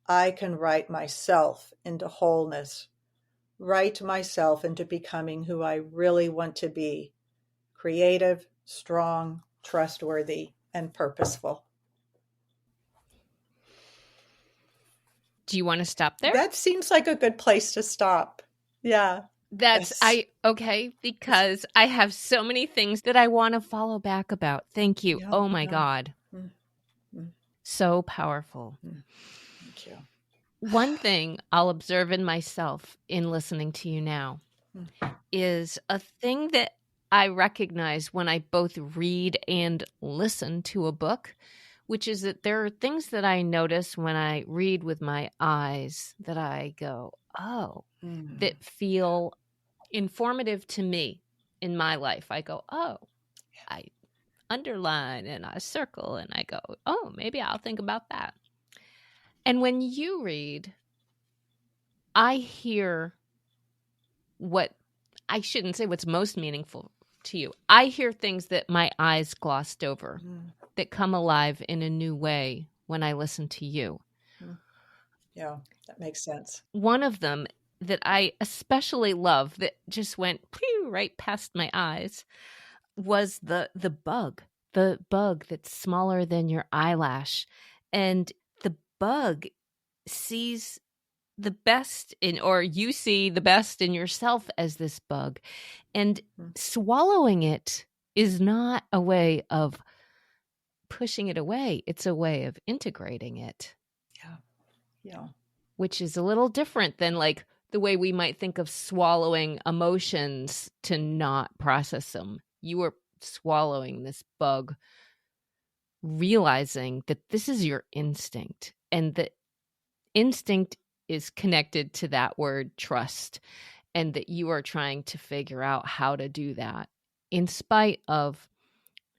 I can write myself into wholeness, write myself into becoming who I really want to be, creative, strong, trustworthy, and purposeful. Do you want to stop there? That seems like a good place to stop. Yeah. Okay, because I have so many things that I want to follow back about. Thank you. Yeah, Oh my yeah. God. So powerful. Thank you. One thing I'll observe in myself in listening to you now is a thing that I recognize when I both read and listen to a book, which is that there are things that I notice when I read with my eyes that I go, oh, that feel informative to me in my life. I go, oh, I underline and I circle and I go, oh, maybe I'll think about that. And when you read, I hear what I shouldn't say what's most meaningful to you. I hear things that my eyes glossed over that come alive in a new way when I listen to you. Yeah, that makes sense. One of them that I especially love that just went right past my eyes was the bug that's smaller than your eyelash. And the bug sees the best in, or you see the best in yourself as this bug. And swallowing it is not a way of pushing it away. It's a way of integrating it. Yeah. Which is a little different than like the way we might think of swallowing emotions to not process them. You are swallowing this bug, realizing that this is your instinct, and that instinct is connected to that word trust, and that you are trying to figure out how to do that in spite of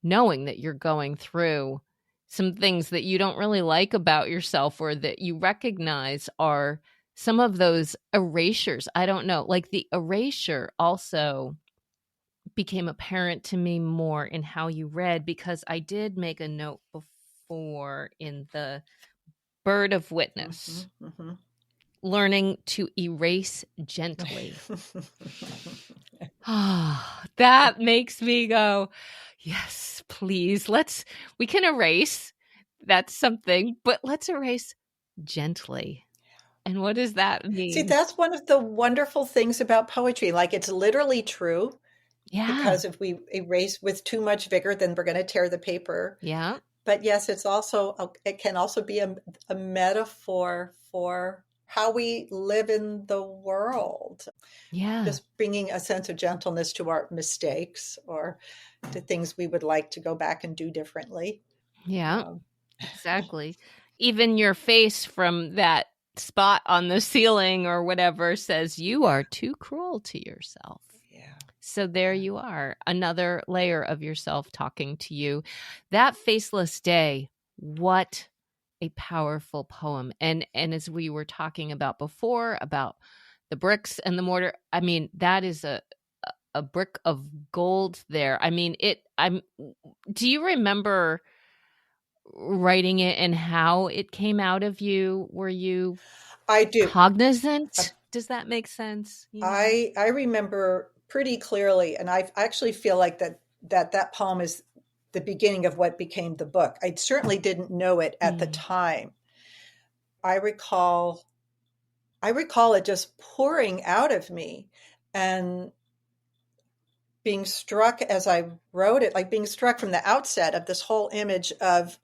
knowing that you're going through some things that you don't really like about yourself, or that you recognize are some of those erasures. I don't know, like the erasure also became apparent to me more in how you read, because I did make a note before in the Bird of Witness, learning to erase gently. That makes me go, yes, please. We can erase. That's something, but let's erase gently. And what does that See, mean? that's one of the wonderful things about poetry. Like, it's literally true, Yeah. because if we erase with too much vigor, then we're going to tear the paper. Yeah. But yes, it can also be a metaphor for how we live in the world, Yeah. just bringing a sense of gentleness to our mistakes or to things we would like to go back and do differently. Yeah. Um, Exactly. Even your face from that spot on the ceiling or whatever says you are too cruel to yourself. yeah. So there you are, another layer of yourself talking to you. That Faceless Day, what a powerful poem. And as we were talking about before about the bricks and the mortar, I mean, that is a brick of gold there. I mean, do you remember writing it and how it came out of you? Were you I do. cognizant? Does that make sense? I remember pretty clearly, and I actually feel like that poem is the beginning of what became the book. I certainly didn't know it at the Mm. time. I recall I recall it just pouring out of me and being struck as I wrote it, like being struck from the outset of this whole image of,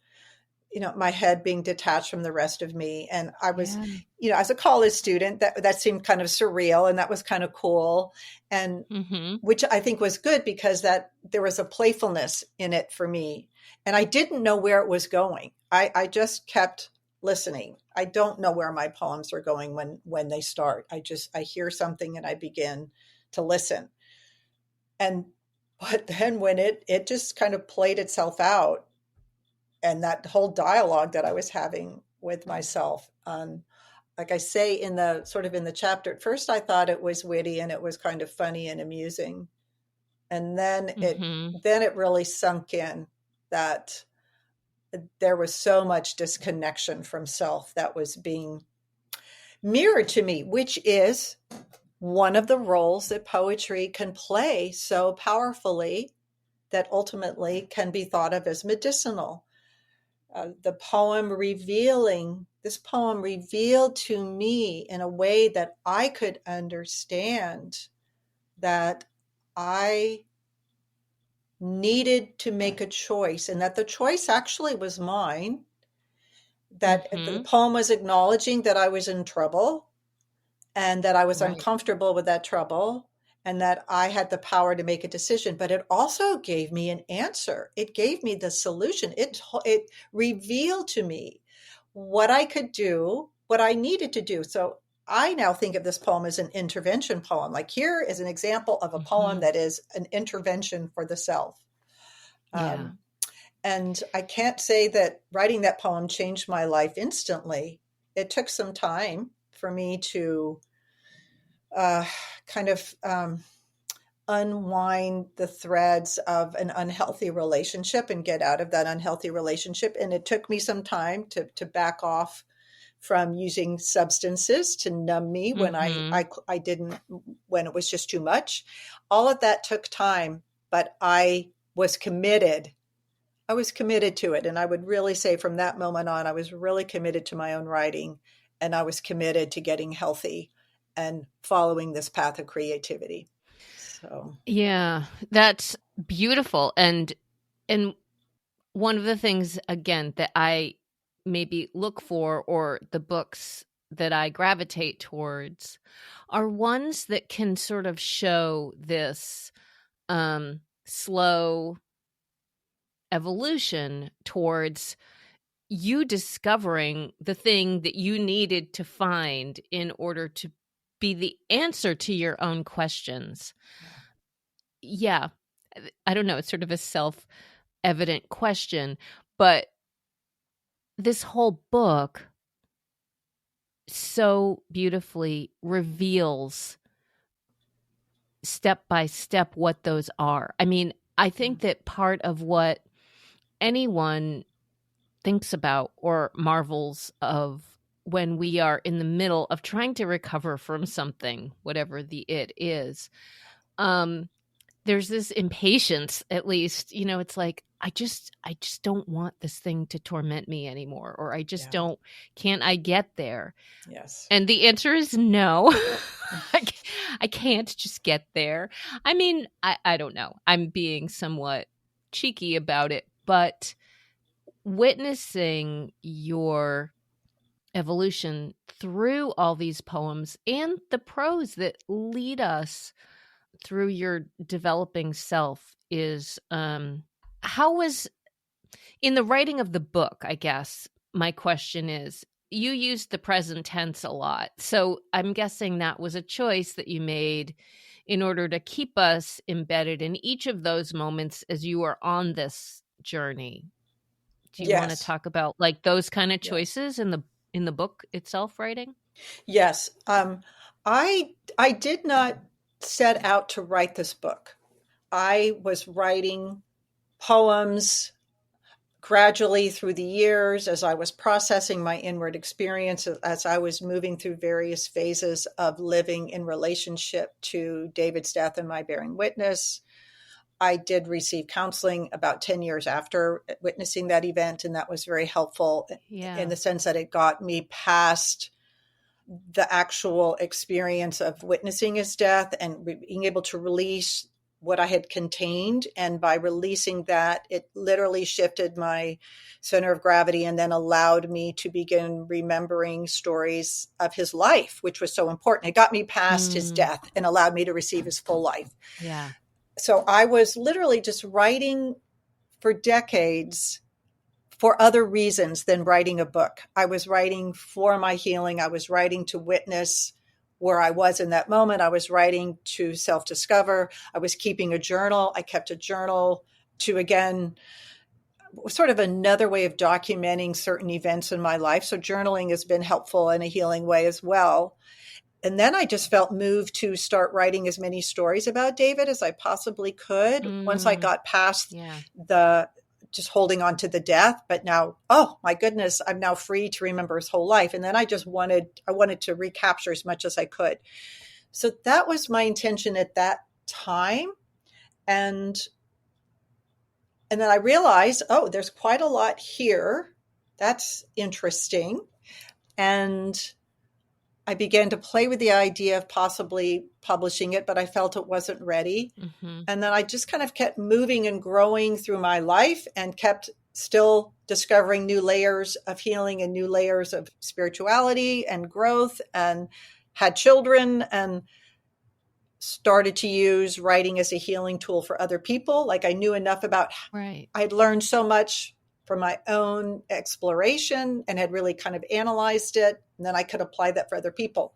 my head being detached from the rest of me. And I was, Yeah. as a college student, that seemed kind of surreal, and that was kind of cool. And Mm-hmm. which I think was good, because that there was a playfulness in it for me. And I didn't know where it was going. I just kept listening. I don't know where my poems are going when they start. I hear something and I begin to listen. And but then when it just kind of played itself out, and that whole dialogue that I was having with myself, like I say in the chapter, at first I thought it was witty and it was kind of funny and amusing. And Mm-hmm. then it really sunk in that there was so much disconnection from self that was being mirrored to me, which is one of the roles that poetry can play so powerfully, that ultimately can be thought of as medicinal. This poem revealed to me in a way that I could understand that I needed to make a choice, and that the choice actually was mine. That the Mm-hmm. poem was acknowledging that I was in trouble, and that I was Right. uncomfortable with that trouble, and that I had the power to make a decision. But it also gave me an answer. It gave me the solution. It revealed to me what I could do, what I needed to do. So I now think of this poem as an intervention poem. Like, here is an example of a poem Mm-hmm. that is an intervention for the self. Yeah. Um, and I can't say that writing that poem changed my life instantly. It took some time for me to uh, kind of unwind the threads of an unhealthy relationship and get out of that unhealthy relationship. And it took me some time to back off from using substances to numb me when Mm-hmm. I didn't, when it was just too much. All of that took time, but I was committed. I was committed to it. And I would really say from that moment on, I was really committed to my own writing, and I was committed to getting healthy and following this path of creativity. So, Yeah. That's beautiful. And one of the things again that I maybe look for, or the books that I gravitate towards, are ones that can sort of show this slow evolution towards you discovering the thing that you needed to find in order to be the answer to your own questions. Yeah. I don't know. It's sort of a self evident question, but this whole book so beautifully reveals step by step what those are. I mean, I think that part of what anyone thinks about or marvels of when we are in the middle of trying to recover from something, whatever the it is, there's this impatience, at least, it's like, I just don't want this thing to torment me anymore, or I just Yeah. can't I get there? Yes. And the answer is no. I can't just get there. I mean, I don't know. I'm being somewhat cheeky about it, but witnessing your evolution through all these poems and the prose that lead us through your developing self is how was in the writing of the book, I guess my question is, you used the present tense a lot. So I'm guessing that was a choice that you made in order to keep us embedded in each of those moments as you are on this journey. Do you want to Yes. talk about like those kind of Yes. choices in the book itself writing? Yes. I did not set out to write this book. I was writing poems gradually through the years as I was processing my inward experience, as I was moving through various phases of living in relationship to David's death and my bearing witness. I did receive counseling about 10 years after witnessing that event, and that was very helpful in the sense that it got me past the actual experience of witnessing his death and being able to release what I had contained. And by releasing that, it literally shifted my center of gravity and then allowed me to begin remembering stories of his life, which was so important. It got me past his death and allowed me to receive his full life. Yeah. So I was literally just writing for decades for other reasons than writing a book. I was writing for my healing. I was writing to witness where I was in that moment. I was writing to self-discover. I was keeping a journal. I kept a journal to, again, sort of another way of documenting certain events in my life. So journaling has been helpful in a healing way as well. And then I just felt moved to start writing as many stories about David as I possibly could once I got past the just holding on to the death. But now, oh my goodness, I'm now free to remember his whole life. And then I wanted to recapture as much as I could. So that was my intention at that time. And then I realized, oh, there's quite a lot here. That's interesting. And I began to play with the idea of possibly publishing it, but I felt it wasn't ready. Mm-hmm. And then I just kind of kept moving and growing through my life and kept still discovering new layers of healing and new layers of spirituality and growth, and had children and started to use writing as a healing tool for other people. Like I knew enough about, I'd learned so much from my own exploration and had really kind of analyzed it. And then I could apply that for other people.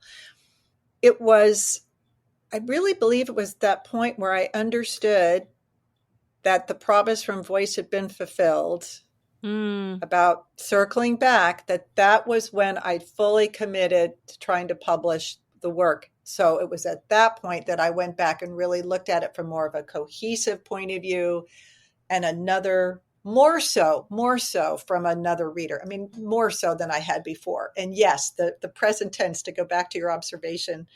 I really believe it was that point where I understood that the promise from Voice had been fulfilled about circling back, that was when I fully committed to trying to publish the work. So it was at that point that I went back and really looked at it from more of a cohesive point of view and more so from another reader. I mean, more so than I had before. And yes, the present tense, to go back to your observation.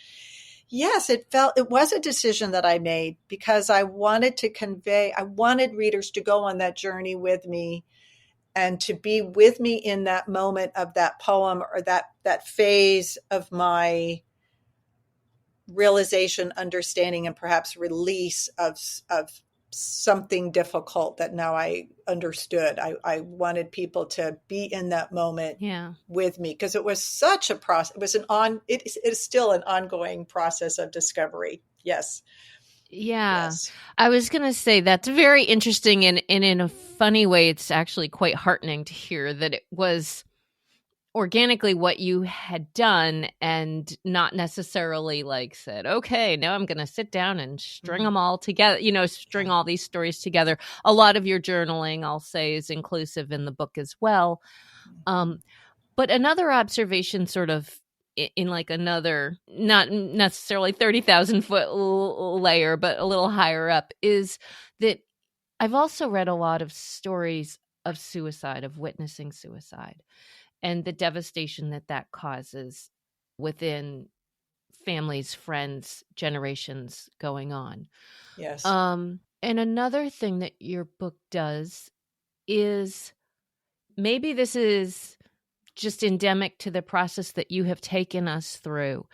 Yes, it was a decision that I made because I wanted readers to go on that journey with me and to be with me in that moment of that poem or that phase of my realization, understanding, and perhaps release of something difficult that now I understood. I wanted people to be in that moment with me because it was such a process. It is still an ongoing process of discovery. Yes. Yeah. Yes. I was going to say that's very interesting. And in a funny way, it's actually quite heartening to hear that it was organically what you had done and not necessarily like said, okay, now I'm going to sit down and string them all together, string all these stories together. A lot of your journaling, I'll say, is inclusive in the book as well. But another observation sort of in like another, not necessarily 30,000 foot layer, but a little higher up, is that I've also read a lot of stories of suicide, of witnessing suicide, and the devastation that causes within families, friends, generations going on. Yes. And another thing that your book does is, maybe this is just endemic to the process that you have taken us through,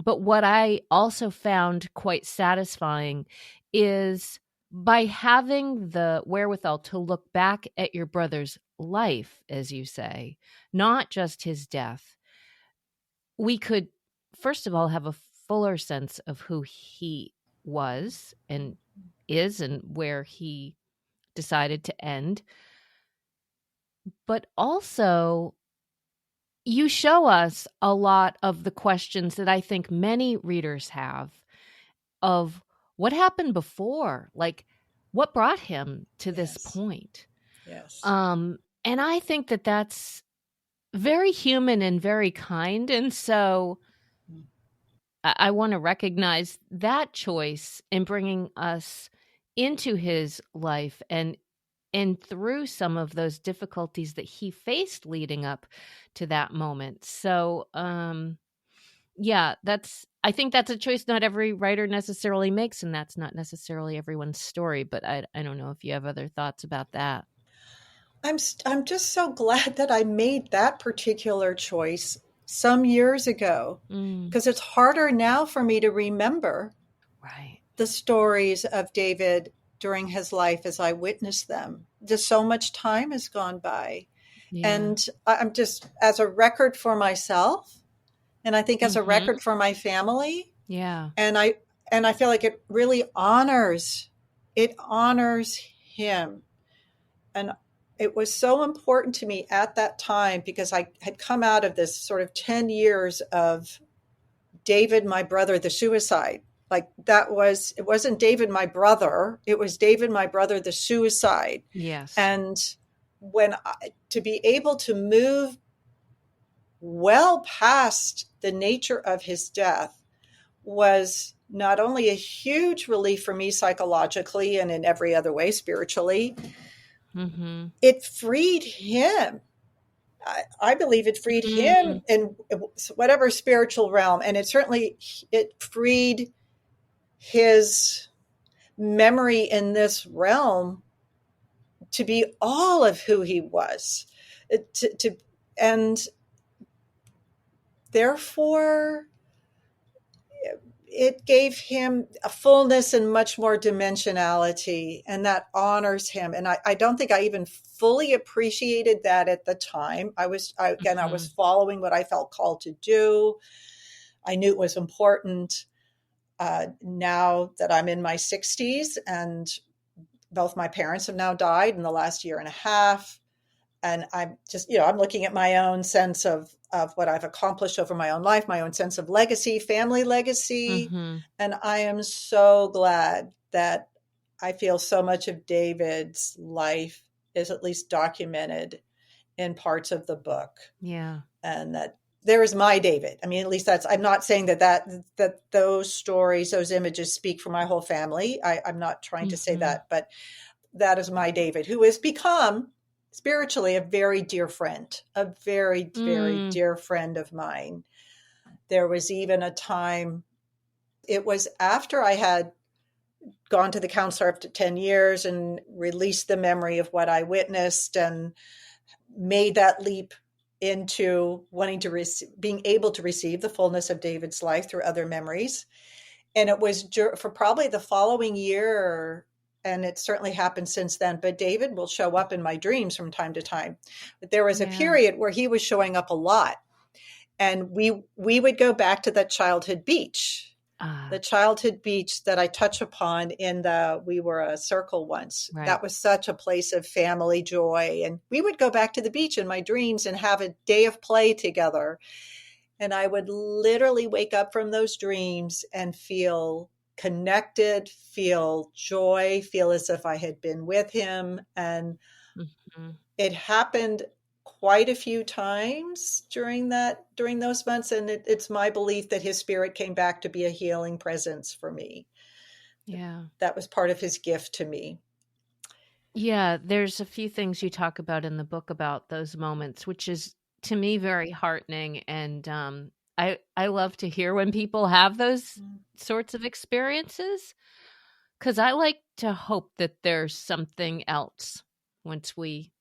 but what I also found quite satisfying is, by having the wherewithal to look back at your brother's life, as you say, not just his death, we could, first of all, have a fuller sense of who he was and is and where he decided to end. But also, you show us a lot of the questions that I think many readers have of what happened before, like what brought him to this Yes. point. Yes. And I think that that's very human and very kind. And so I want to recognize that choice in bringing us into his life and through some of those difficulties that he faced leading up to that moment. So, yeah, I think that's a choice not every writer necessarily makes, and that's not necessarily everyone's story, but I don't know if you have other thoughts about that. I'm just so glad that I made that particular choice some years ago, Mm, because it's harder now for me to remember right. the stories of David during his life as I witnessed them. Just so much time has gone by. Yeah. And I'm just, as a record for myself, and I think as a Mm-hmm. record for my family, Yeah. and I feel like it really honors him. And it was so important to me at that time, because I had come out of this sort of 10 years of David, my brother, the suicide. Like it wasn't David, my brother. It was David, my brother, the suicide. Yes. And to be able to move well past the nature of his death was not only a huge relief for me psychologically and in every other way spiritually, Mm-hmm. it freed him. I believe it freed him Mm, in whatever spiritual realm, and it freed his memory in this realm to be all of who he was, and therefore it gave him a fullness and much more dimensionality, and that honors him. And I don't think I even fully appreciated that at the time. I was mm-hmm. following what I felt called to do. I knew it was important. Now that I'm in my 60s, and both my parents have now died in the last year and a half, and I'm just, I'm looking at my own sense of what I've accomplished over my own life, my own sense of legacy, family legacy. Mm-hmm. And I am so glad that I feel so much of David's life is at least documented in parts of the book, Yeah. and that there is my David. I mean, at least I'm not saying that those stories, those images speak for my whole family. I'm not trying to say Mm-hmm. that, but that is my David, who has become spiritually a very dear friend, a very, very Mm, dear friend of mine. There was even a time, it was after I had gone to the counselor after 10 years and released the memory of what I witnessed and made that leap into wanting to being able to receive the fullness of David's life through other memories. And it was for probably the following year, and it certainly happened since then, but David will show up in my dreams from time to time. But there was a yeah. period where he was showing up a lot, and we would go back to that the childhood beach that I touch upon in We Were a Circle once. Right. That was such a place of family joy. And we would go back to the beach in my dreams and have a day of play together. And I would literally wake up from those dreams and feel connected, feel joy, feel as if I had been with him. And Mm-hmm. it happened quite a few times during those months. And it's my belief that his spirit came back to be a healing presence for me. Yeah. That was part of his gift to me. Yeah, there's a few things you talk about in the book about those moments, which is to me very heartening. And I love to hear when people have those sorts of experiences, because I like to hope that there's something else once we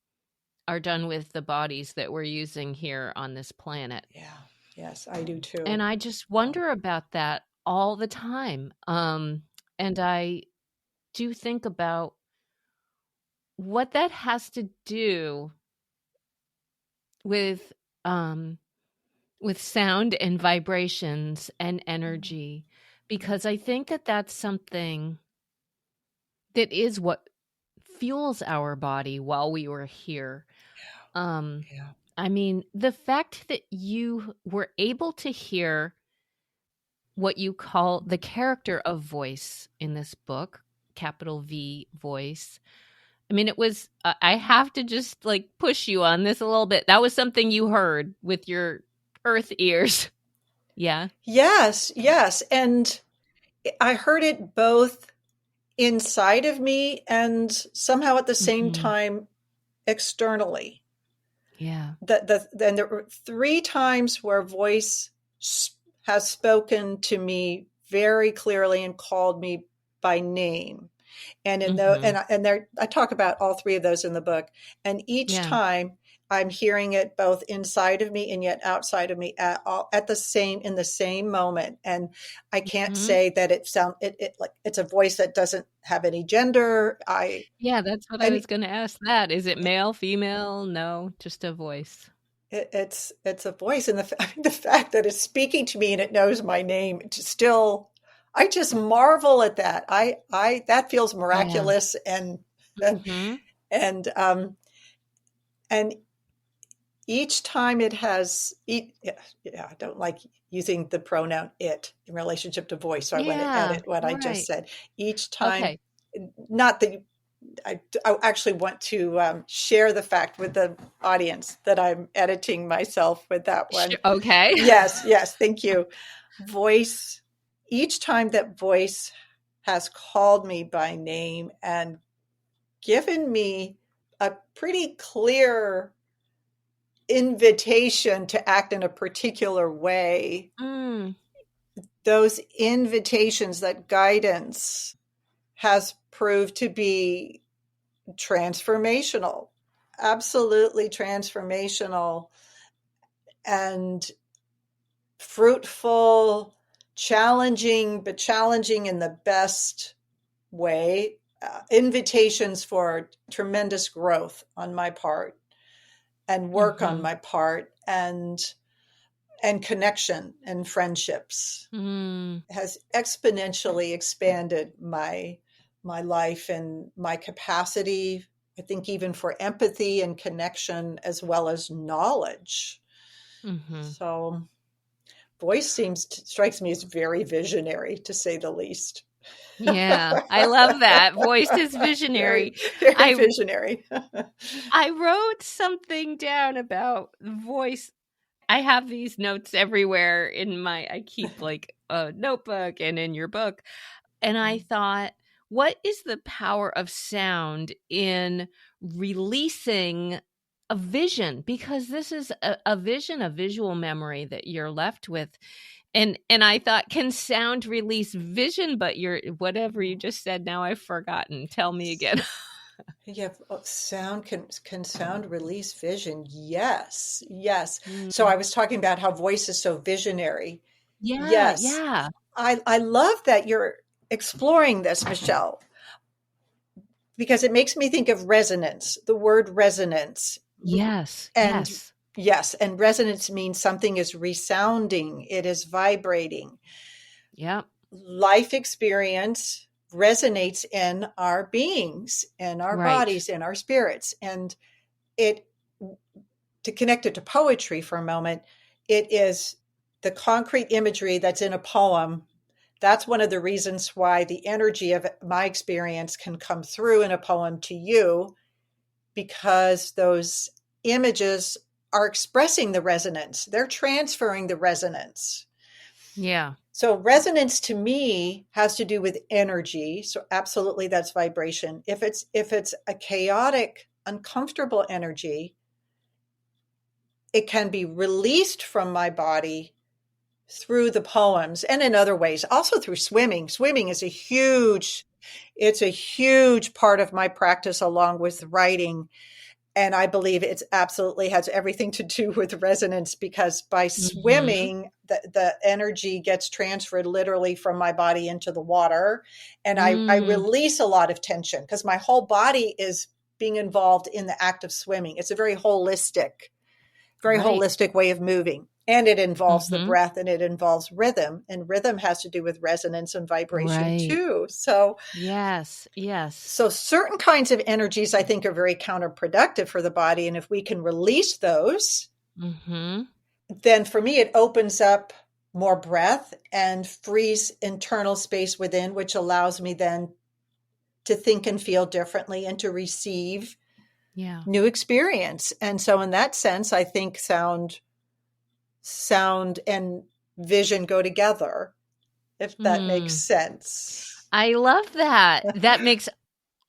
are done with the bodies that we're using here on this planet. Yeah. Yes, I do too. And I just wonder about that all the time. And I do think about what that has to do with sound and vibrations and energy, because I think that that's something that is what fuels our body while we were here. Yeah. I mean, the fact that you were able to hear what you call the character of voice in this book, capital V voice. I mean, it was, I have to just like push you on this a little bit. That was something you heard with your earth ears. Yeah. Yes, yes. And I heard it both inside of me and somehow at the same Mhm. time externally. Yeah. Then there were 3 times where voice has spoken to me very clearly and called me by name. And in the Mhm. and there I talk about all 3 of those in the book. And each Yeah. time I'm hearing it both inside of me and yet outside of me at the same moment. And I can't Mhm. say that it like it's a voice that doesn't have any gender. Yeah, that's what I And was going to ask that. Is it male, female? No, just a voice. it's a voice, and the fact that it's speaking to me and it knows my name, I just marvel at that. I that feels Yeah. miraculous, and Mhm. and and each time it has I don't like using the pronoun it in relationship to voice, so I want to Yeah, edit what I just right. said. Each time, Okay. not that I actually want to share the fact with the audience that I'm editing myself with that one. Okay. Yes, yes, thank you. Voice, each time that voice has called me by name and given me a pretty clear invitation to act in a particular way, Mm. those invitations, that guidance has proved to be transformational, absolutely transformational and fruitful, challenging, but challenging in the best way. Invitations for tremendous growth on my part and work on Mhm. my part, and connection and friendships Mm. has exponentially expanded my life and my capacity, I think, even for empathy and connection as well as knowledge. Mhm. So voice strikes me as very visionary, to say the least. Yeah, I love that. Voice is Very, visionary. very I visionary. I wrote something down about voice. I have these notes everywhere in I keep like a notebook and in your book. And I thought, what is the power of sound in releasing a vision? Because this is a vision, a visual memory that you're left with. And I thought, can sound release vision? But whatever you just said, now I've forgotten. Tell me again. Yeah, sound can sound release vision. Yes, yes. So Mm. I was talking about how voice is so visionary. Yeah, Yes, yeah. I love that you're exploring this, Michelle, because it makes me think of resonance, the word resonance. Yes, And yes. yes, and resonance means something is resounding, it is vibrating. Yep. Life experience resonates in our beings, in our Right. bodies, in our spirits. And it, to connect it to poetry for a moment, it is the concrete imagery that's in a poem. That's one of the reasons why the energy of my experience can come through in a poem to you, because those images are expressing the resonance. They're transferring the resonance. Yeah. So resonance to me has to do with energy. So absolutely that's vibration. If it's a chaotic, uncomfortable energy, it can be released from my body through the poems and in other ways, also through swimming. Swimming is it's a huge part of my practice along with writing. And I believe it absolutely has everything to do with resonance, because by Mm-hmm. swimming, the energy gets transferred literally from my body into the water. And I Mm, release a lot of tension because my whole body is being involved in the act of swimming. It's a very right. holistic way of moving. And it involves the Mm-hmm. breath and it involves rhythm. And rhythm has to do with resonance and vibration Right. too. Yes. Yes. So certain kinds of energies I think are very counterproductive for the body. And if we can release those, Mm-hmm. then for me, it opens up more breath and frees internal space within, which allows me then to think and feel differently and to receive Yeah. new experience. And so in that sense, I think sound and vision go together, if that makes Mm. sense. I love that. That makes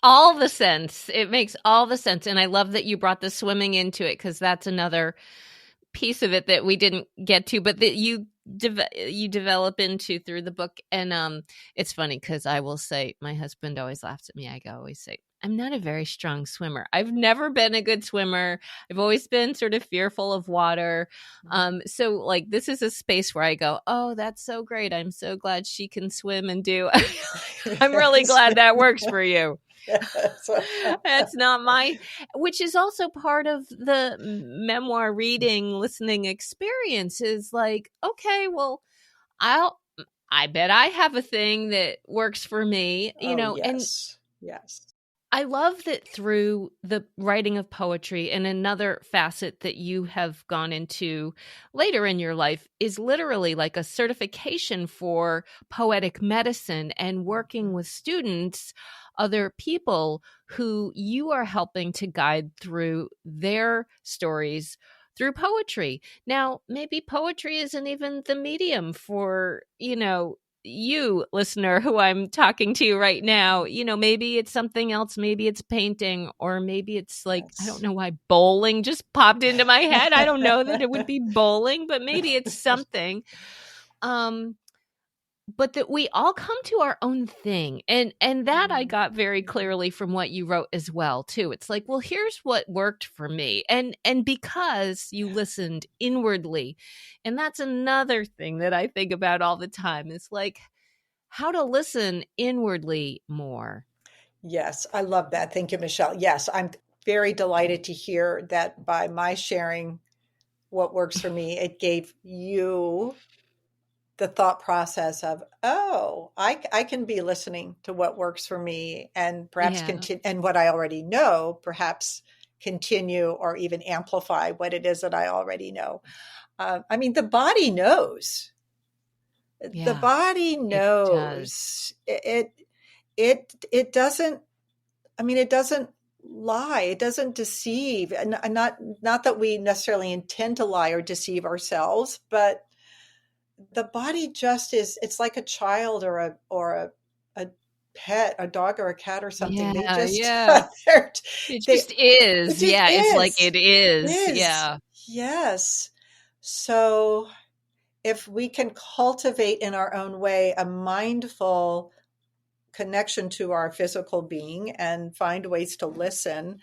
all the sense. It makes all the sense. And I love that you brought the swimming into it, because that's another piece of it that we didn't get to, but that you develop into through the book. And it's funny because I will say, my husband always laughs at me. Always say, I'm not a very strong swimmer. I've never been a good swimmer. I've always been sort of fearful of water. So like, this is a space where I go, oh, that's so great. I'm so glad she can swim and do. I'm really Yes. glad that works for you. Yes. That's not my, which is also part of the memoir reading, listening experience, is like, okay, well, I'll, I bet I have a thing that works for me, Oh, and yes. Yes. I love that through the writing of poetry, and another facet that you have gone into later in your life is literally like a certification for poetic medicine and working with students, other people who you are helping to guide through their stories through poetry. Now, maybe poetry isn't even the medium for, you listener who I'm talking to right now. Maybe it's something else. Maybe it's painting, or maybe it's like, I don't Yes. know why bowling just popped into my head. I don't know that it would be bowling, but maybe it's something. Um, but that we all come to our own thing, and that I got very clearly from what you wrote as well too. It's like, well, here's what worked for me, and because you listened inwardly. And that's another thing that I think about all the time, is like, how to listen inwardly more. Yes, I love that. Thank you, Michelle. Yes, I'm very delighted to hear that by my sharing what works for me, it gave you the thought process of, oh, I can be listening to what works for me and perhaps Yeah. continue, and what I already know, perhaps continue or even amplify what it is that I already know. I mean, the body knows. The Yeah, body it does. knows. It doesn't. I mean, it doesn't lie. It doesn't deceive. And not that we necessarily intend to lie or deceive ourselves, but the body just is. It's like a child a pet, a dog or a cat or something. They Yeah, just yeah. they're, It they just it is. just Yeah, it's like is. it It is. is. Yeah. Yes. So if we can cultivate in our own way a mindful connection to our physical being and find ways to listen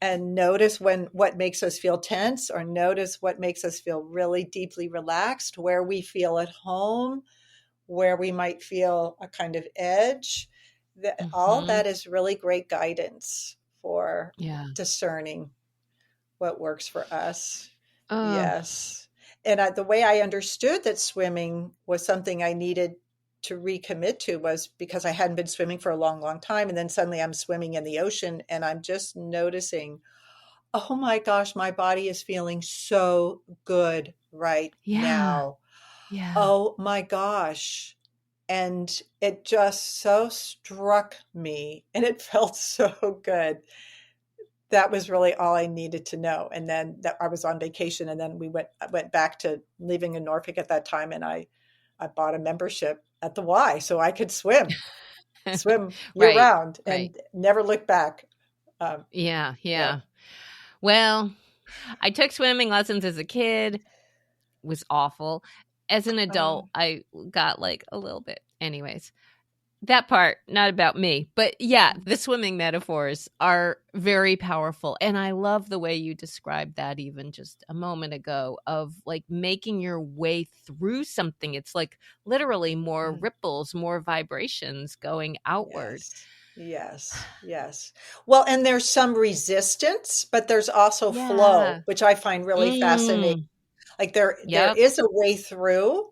and notice when what makes us feel tense, or notice what makes us feel really deeply relaxed, where we feel at home, where we might feel a kind of edge, that all Mhm. that is really great guidance for Yeah. discerning what works for us. Oh, Yes. And the way I understood that swimming was something I needed to recommit to was because I hadn't been swimming for a long, long time. And then suddenly I'm swimming in the ocean and I'm just noticing, oh my gosh, my body is feeling so good right yeah. now. Yeah. Oh my gosh. And it just so struck me and it felt so good. That was really all I needed to know. And then that I was on vacation, and then I went back to living in Norfolk at that time, and I bought a membership at the Y so I could swim year Right. round Right. and never look back. Um, Yeah. yeah. Yeah. Well, I took swimming lessons as a kid. Was awful. as an adult, I got like a little bit. Anyways, that part, not about me. But yeah, the swimming metaphors are very powerful. And I love the way you described that even just a moment ago of like making your way through something. It's like literally more ripples, more vibrations going outward. Yes. Well, and there's some resistance, but there's also flow, Yeah. which I find really fascinating. Like there Yep. is a way through,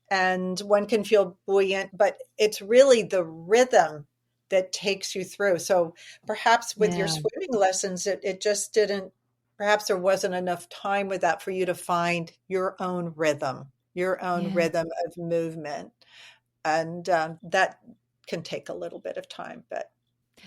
and one can feel buoyant, but it's really the rhythm that takes you through. So perhaps with your Yeah. swimming lessons, it just didn't, perhaps there wasn't enough time with that for you to find your own Yeah. rhythm of movement. And that can take a little bit of time, but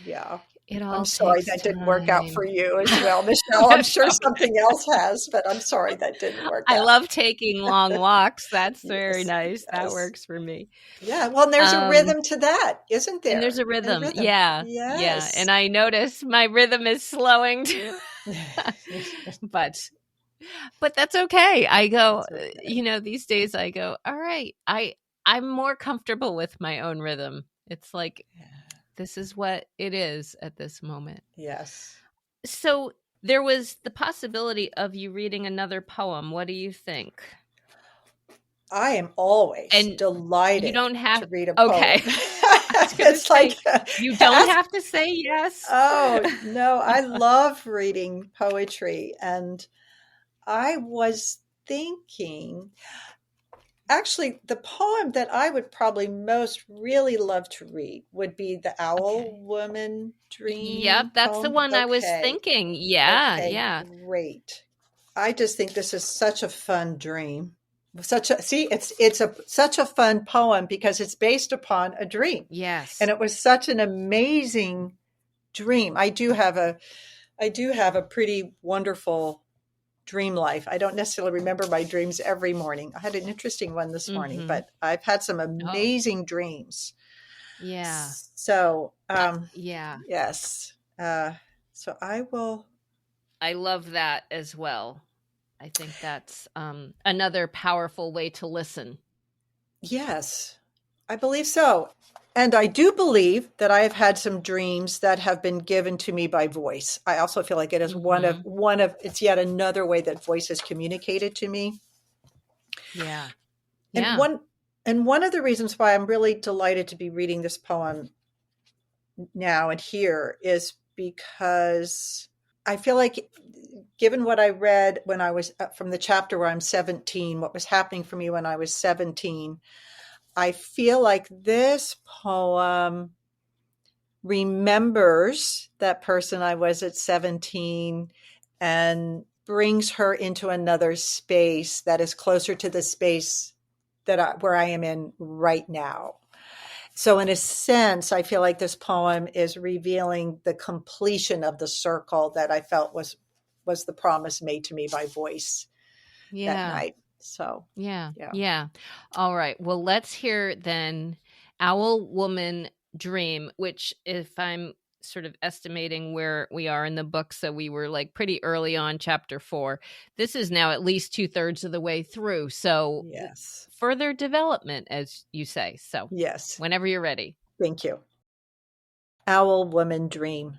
yeah. It I'm all sorry takes that didn't work out for time. you as well, Michelle. I'm That's sure okay. something else has, but I'm sorry that didn't work I out. love taking long walks. That's very Yes, nice. That yes. works for me. Yeah, well, and there's a Um, rhythm to that, isn't and there's there? a A rhythm. rhythm. Yeah. Yeah. Yes. And I notice my rhythm is slowing too. but but that's okay. I go, It's okay. these days I go, all right, I'm more comfortable with my own rhythm. It's like Yeah. this is what it is at this moment. Yes. So there was the possibility of you reading another poem. What do you think? I am always And you delighted don't have to read a poem. okay. I was gonna It's like, say you don't ask. have to say yes. Oh, no, I love reading poetry. And I was thinking, actually, the poem that I would probably most really love to read would be the Owl Okay. Woman Yep, Dream that's the poem. one I was Okay. thinking. Yeah, Okay, yeah. great. I just think this is such a fun dream. It's such a fun poem because it's based upon a dream. And Yes. it was such an amazing dream. I do have a pretty wonderful dream life. I don't necessarily remember my dreams every morning. I had an interesting one this morning, Mhm. but I've had some Oh, amazing dreams. yeah. So, Yeah. yes. So I will. I love that as well. I think that's another powerful way to listen. Yes, I believe so. And I do believe that I have had some dreams that have been given to me by voice. I also feel like it is Mhm. it's yet another way that voice is communicated to me. Yeah. And Yeah. one of the reasons why I'm really delighted to be reading this poem now and here is because I feel like, given what I read when I was from the chapter where I'm 17, what was happening for me when I was 17, I feel like this poem remembers that person I was at 17 and brings her into another space that is closer to the space where I am in right now. So in a sense, I feel like this poem is revealing the completion of the circle that I felt was the promise made to me by voice that Yeah. night. So, Yeah. yeah. Yeah. All right. Well, let's hear then Owl Woman Dream, which if I'm sort of estimating where we are in the book, so we were like pretty early on chapter 4. This is now at least 2/3 of the way through. So Yes. further development, as you say. So Yes. whenever you're ready. Thank you. Owl Woman Dream.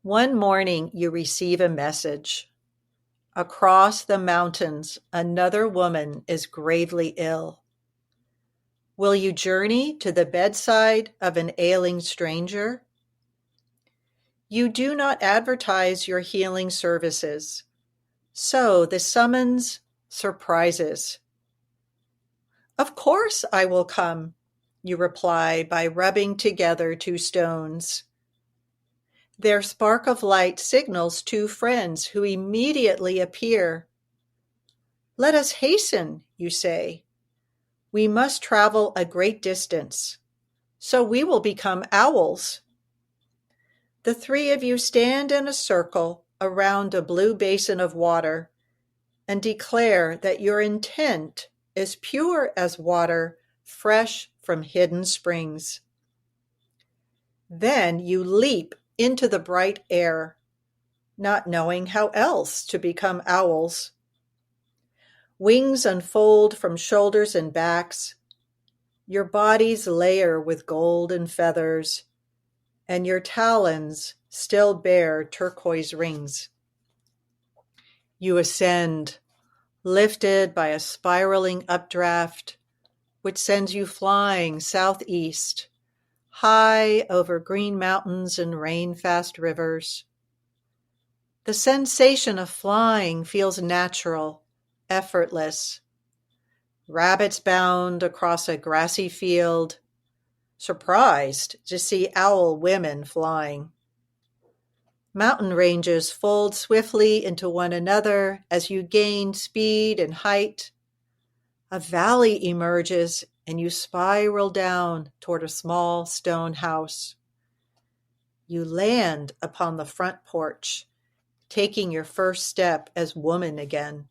One morning you receive a message. Across the mountains, another woman is gravely ill. Will you journey to the bedside of an ailing stranger? You do not advertise your healing services, so the summons surprises. Of course I will come, you reply by rubbing together two stones. Their spark of light signals two friends who immediately appear. Let us hasten, you say. We must travel a great distance, so we will become owls. The three of you stand in a circle around a blue basin of water and declare that your intent is pure as water, fresh from hidden springs. Then you leap into the bright air, not knowing how else to become owls. Wings unfold from shoulders and backs. Your bodies layer with gold and feathers, and your talons still bear turquoise rings. You ascend, lifted by a spiraling updraft, which sends you flying southeast, high over green mountains and rain-fast rivers. The sensation of flying feels natural, effortless. Rabbits bound across a grassy field, surprised to see owl women flying. Mountain ranges fold swiftly into one another as you gain speed and height. A valley emerges and you spiral down toward a small stone house. You land upon the front porch, taking your first step as woman again.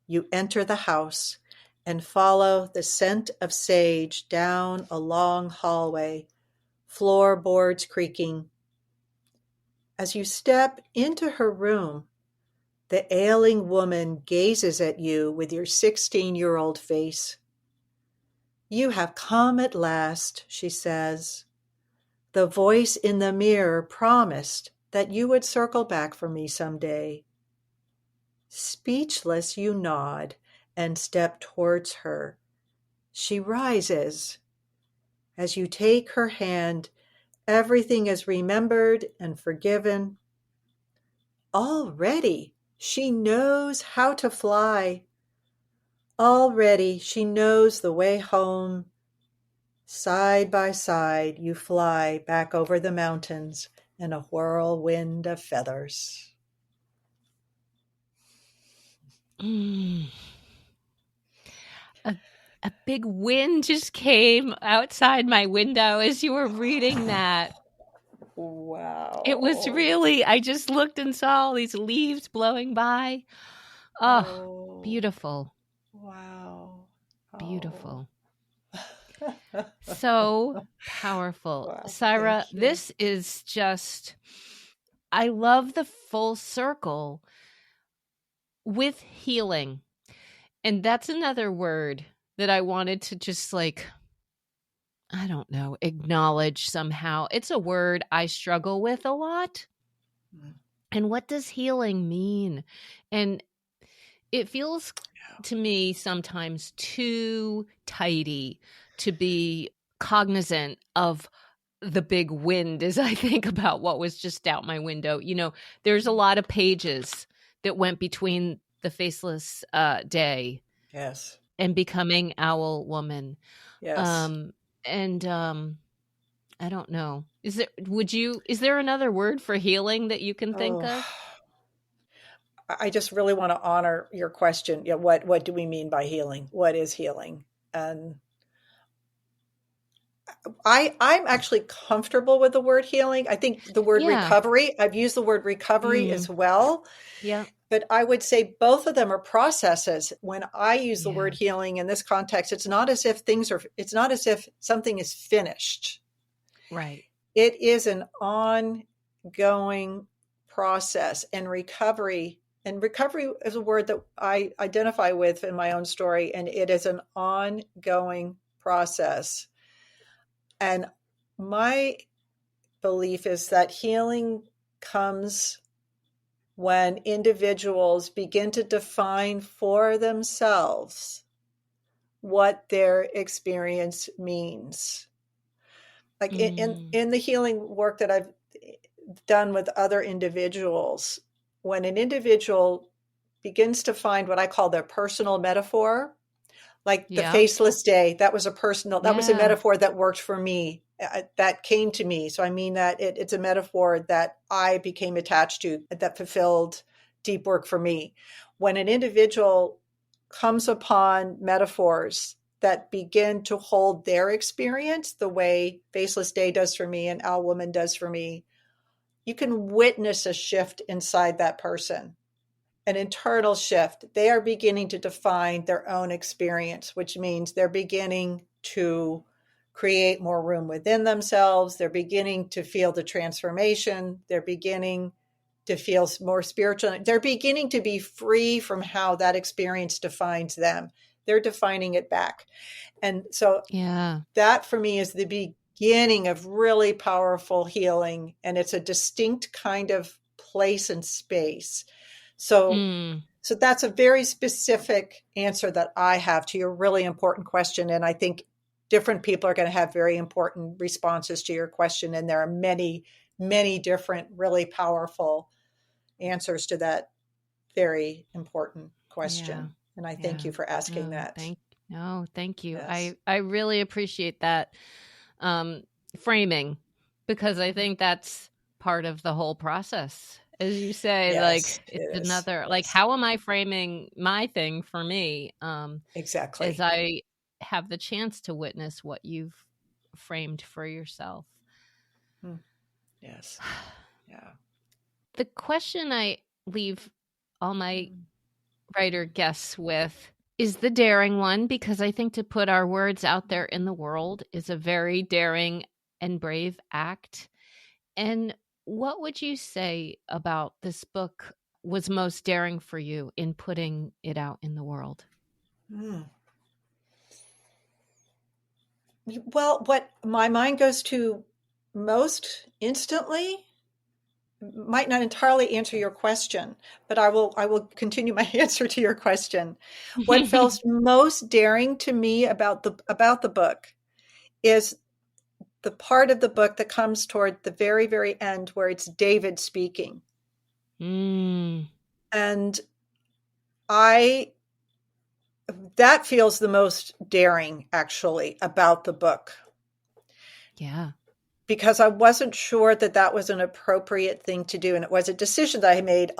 You enter the house and follow the scent of sage down a long hallway, floorboards creaking. As you step into her room, the ailing woman gazes at you with your 16-year-old face. You have come at last, she says. The voice in the mirror promised that you would circle back for me someday. Speechless, you nod and step towards her. She rises. As you take her hand, everything is remembered and forgiven. Already, she knows how to fly. Already, she knows the way home. Side by side, you fly back over the mountains in a whirlwind of feathers. Mm. A big wind just came outside my window as you were reading that. Wow. It was really, I just looked and saw all these leaves blowing by. Oh, beautiful. Wow. Beautiful. So powerful. Wow, Cyra, this is just, I love the full circle with healing. And that's another word that I wanted to just I don't know, acknowledge somehow. It's a word I struggle with a lot. And what does healing mean? And it feels to me sometimes too tidy to be cognizant of the big wind as I think about what was just out my window. You know, there's a lot of pages that went between the faceless day. Yes. And becoming owl woman. Yes. I don't know. Is there another word for healing that you can think of? I just really want to honor your question. Yeah, what do we mean by healing? What is healing? And I'm actually comfortable with the word healing. I think the word recovery, I've used the word recovery as well. Yeah. But I would say both of them are processes. When I use the word healing in this context, it's not as if something is finished. Right. It is an ongoing process, and recovery is a word that I identify with in my own story, and it is an ongoing process. And my belief is that healing comes when individuals begin to define for themselves what their experience means. Like in the healing work that I've done with other individuals, when an individual begins to find what I call their personal metaphor, like the faceless day, that was a metaphor that worked for me. That came to me. So I mean that it's a metaphor that I became attached to, that fulfilled deep work for me. When an individual comes upon metaphors that begin to hold their experience the way Faceless Day does for me and Owl Woman does for me, you can witness a shift inside that person, an internal shift. They are beginning to define their own experience, which means they're beginning to create more room within themselves. They're beginning to feel the transformation. They're beginning to feel more spiritual. They're beginning to be free from how that experience defines them. They're defining it back. And so Yeah. that for me is the beginning of really powerful healing. And it's a distinct kind of place and space. So that's a very specific answer that I have to your really important question. And I think different people are going to have very important responses to your question. And there are many, many different, really powerful answers to that very important question. Yeah. And I thank you for asking that. Thank you. Yes. I really appreciate that framing, because I think that's part of the whole process. As you say, Yes, like it it's is. another, Yes. like, how am I framing my thing for me? Exactly. As I have the chance to witness what you've framed for yourself. Yes. Yeah. The question I leave all my writer guests with is the daring one, because I think to put our words out there in the world is a very daring and brave act. And what would you say about this book was most daring for you in putting it out in the world? Well, what my mind goes to most instantly might not entirely answer your question, but I will continue my answer to your question. What feels most daring to me about the book is the part of the book that comes toward the very, very end where it's David speaking. And that feels the most daring, actually, about the book. Yeah. Because I wasn't sure that was an appropriate thing to do. And it was a decision that I made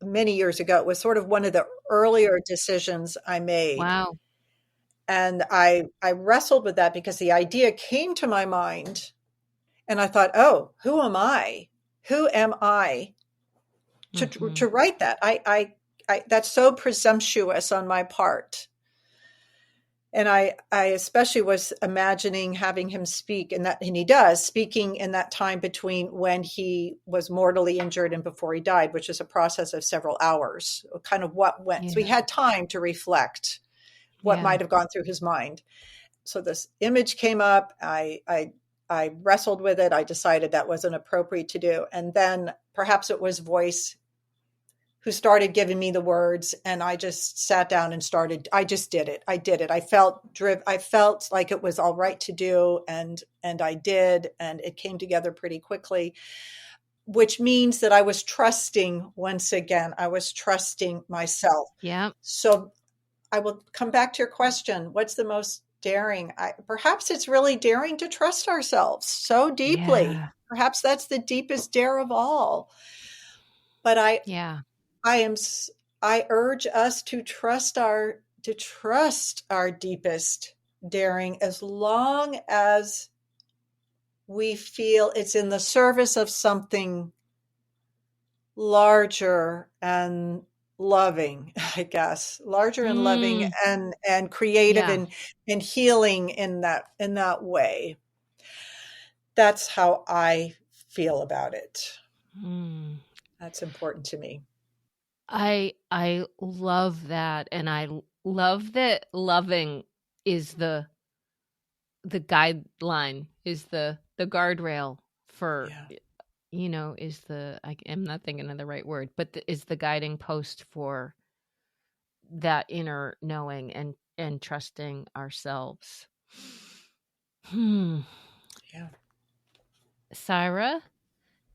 many years ago. It was sort of one of the earlier decisions I made. Wow. And I wrestled with that because the idea came to my mind. And I thought, oh, who am I? Who am I to write that? I that's so presumptuous on my part. And I especially was imagining having him speak and he does, speaking in that time between when he was mortally injured and before he died, which is a process of several hours, kind of what went. So he had time to reflect what might have gone through his mind. So this image came up. I wrestled with it. I decided that wasn't appropriate to do. And then perhaps it was voice who started giving me the words, and I just sat down and I just did it. I did it. I felt like it was all right to do. And I did, and it came together pretty quickly, which means that I was trusting once again. I was trusting myself. Yeah. So I will come back to your question. What's the most daring? Perhaps it's really daring to trust ourselves so deeply. Yeah. Perhaps that's the deepest dare of all. But I urge us to trust our deepest daring, as long as we feel it's in the service of something larger and loving, I guess, larger and loving and creative and healing in that way. That's how I feel about it. That's important to me. I love that. And I love that loving is the guideline, is the guardrail for, is I'm not thinking of the right word, but is the guiding post for that inner knowing and trusting ourselves. Yeah. Cyra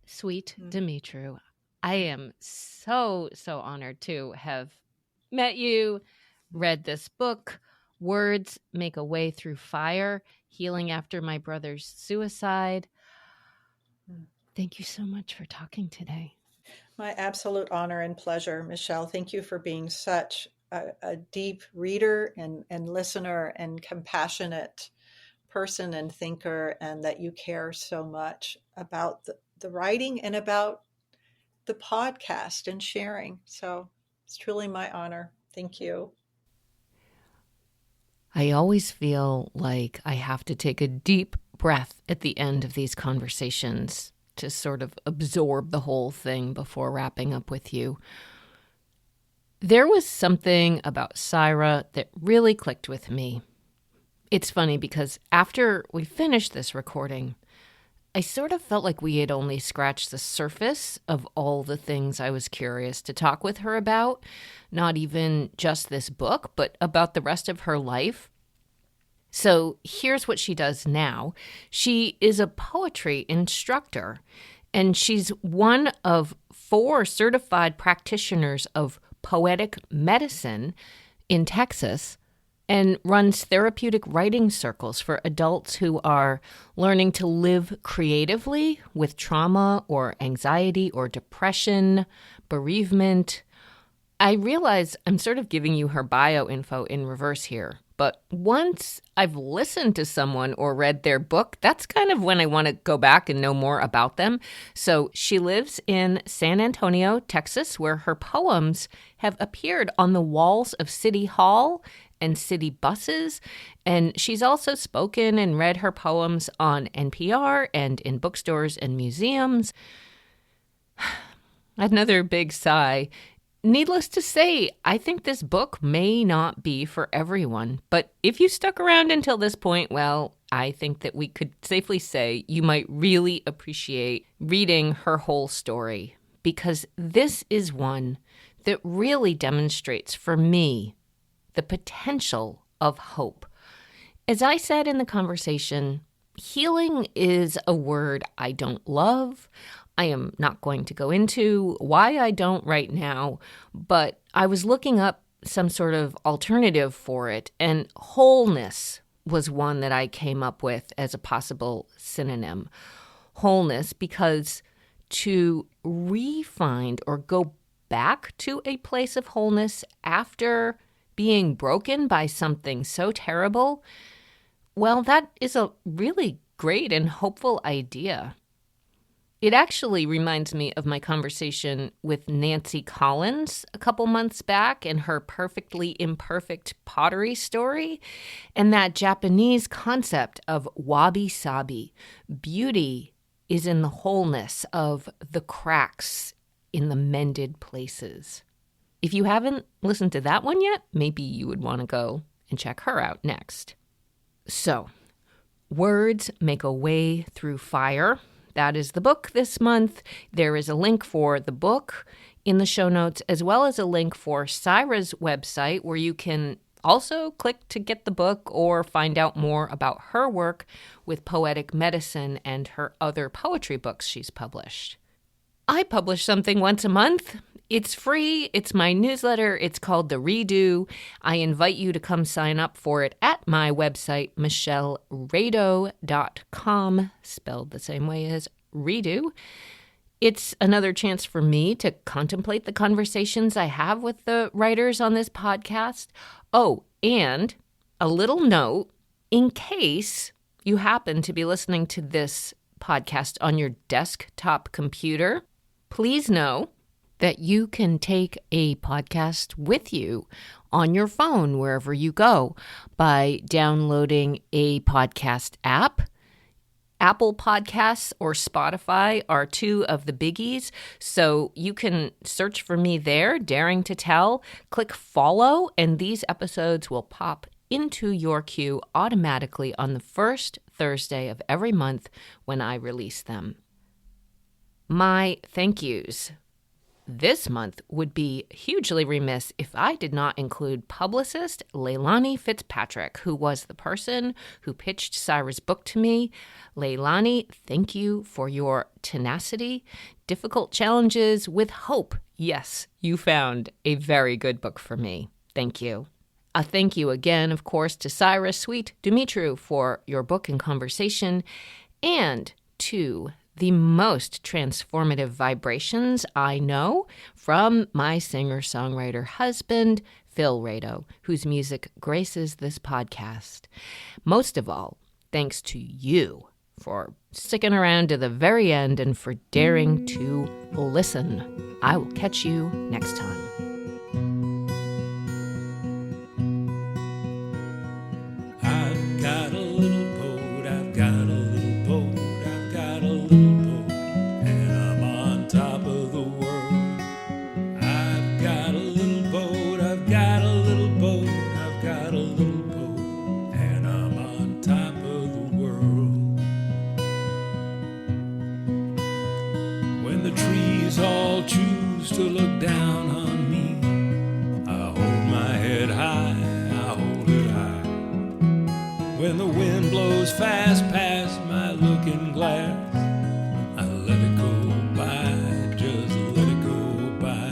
Sweet Dumitru, I am so honored to have met you, read this book, Words Make a Way Through Fire, Healing After My Brother's Suicide. Thank you so much for talking today. My absolute honor and pleasure, Michelle. Thank you for being such a deep reader and listener and compassionate person and thinker, and that you care so much about the writing and about the podcast and sharing. So it's truly my honor. Thank you. I always feel like I have to take a deep breath at the end of these conversations. to sort of absorb the whole thing before wrapping up with you. There was something about Cyra that really clicked with me. It's funny because after we finished this recording, I sort of felt like we had only scratched the surface of all the things I was curious to talk with her about, not even just this book, but about the rest of her life. So here's what she does now. She is a poetry instructor, and she's one of 4 certified practitioners of poetic medicine in Texas, and runs therapeutic writing circles for adults who are learning to live creatively with trauma or anxiety or depression, bereavement. I realize I'm sort of giving you her bio info in reverse here, but once I've listened to someone or read their book, that's kind of when I want to go back and know more about them. So she lives in San Antonio, Texas, where her poems have appeared on the walls of City Hall and city buses, and she's also spoken and read her poems on NPR and in bookstores and museums. Another big sigh. Needless to say, I think this book may not be for everyone, but if you stuck around until this point, well, I think that we could safely say you might really appreciate reading her whole story, because this is one that really demonstrates for me the potential of hope. As I said in the conversation, healing is a word I don't love. I am not going to go into why I don't right now, but I was looking up some sort of alternative for it, and wholeness was one that I came up with as a possible synonym. Wholeness, because to re-find or go back to a place of wholeness after being broken by something so terrible, well, that is a really great and hopeful idea. It actually reminds me of my conversation with Nancy Collins a couple months back and her perfectly imperfect pottery story, and that Japanese concept of wabi-sabi. Beauty is in the wholeness of the cracks in the mended places. If you haven't listened to that one yet, maybe you would want to go and check her out next. So, Words Make a Way Through Fire. That is the book this month. There is a link for the book in the show notes, as well as a link for Cyra's website, where you can also click to get the book or find out more about her work with poetic medicine and her other poetry books she's published. I publish something once a month. It's free. It's my newsletter. It's called The Redo. I invite you to come sign up for it at my website, michellerado.com, spelled the same way as redo. It's another chance for me to contemplate the conversations I have with the writers on this podcast. Oh, and a little note, in case you happen to be listening to this podcast on your desktop computer, please know that you can take a podcast with you on your phone wherever you go by downloading a podcast app. Apple Podcasts or Spotify are 2 of the biggies, so you can search for me there, Daring to Tell, click follow, and these episodes will pop into your queue automatically on the first Thursday of every month when I release them. My thank yous this month would be hugely remiss if I did not include publicist Leilani Fitzpatrick, who was the person who pitched Cyra's book to me. Leilani, thank you for your tenacity, difficult challenges with hope. Yes, you found a very good book for me. Thank you. A thank you again, of course, to Cyra Sweet Dumitru for your book and conversation, and to the most transformative vibrations I know from my singer-songwriter husband, Phil Rado, whose music graces this podcast. Most of all, thanks to you for sticking around to the very end and for daring to listen. I will catch you next time. I've got a little boat, I've got a little boat, I've got a little boat. down on me. I hold my head high, I hold it high. When the wind blows fast past my looking glass, I let it go by, just let it go by.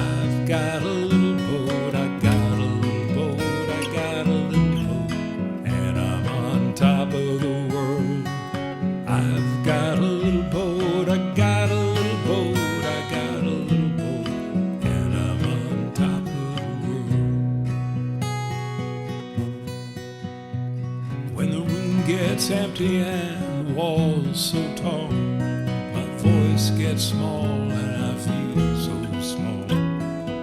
I've got a little boat, I got a little boat, I got a little boat, and I'm on top of the world. I've got a little boat, I got a little boat, I got a little boat, and I'm on top of the world. When the room gets empty and the walls so tall, my voice gets small and I feel so small.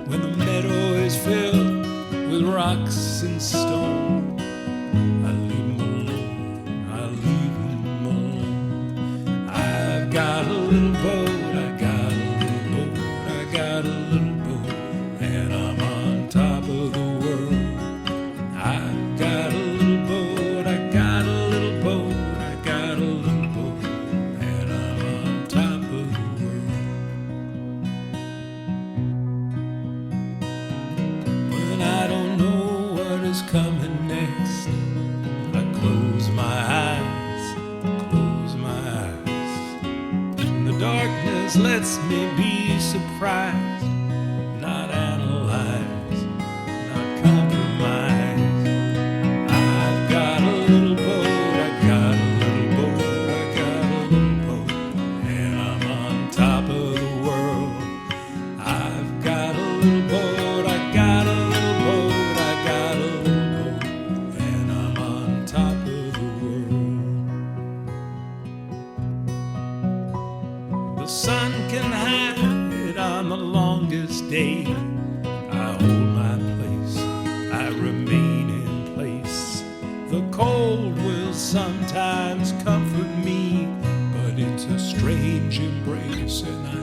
When the meadow is filled with rocks and stone, I leave 'em alone, I leave 'em alone. I've got a little boat, I got a little boat, I got a little boat, and I'm on top of the world. I've got a little boat, I got a little boat, I got a little boat, and I'm on top of the world. When I don't know what is coming next, I close my eyes, close my eyes. The darkness lets me be surprised, not analyzed, not compromised. I've got a little boat, I got a little boat, I got a little boat, and I'm on top of the world. I've got a little boat, I got a little boat, I got a little boat, and I'm on top of the world. The sun can hide on the longest day. I hold my place, I remain in place. The cold will sometimes comfort me, but it's a strange embrace, and I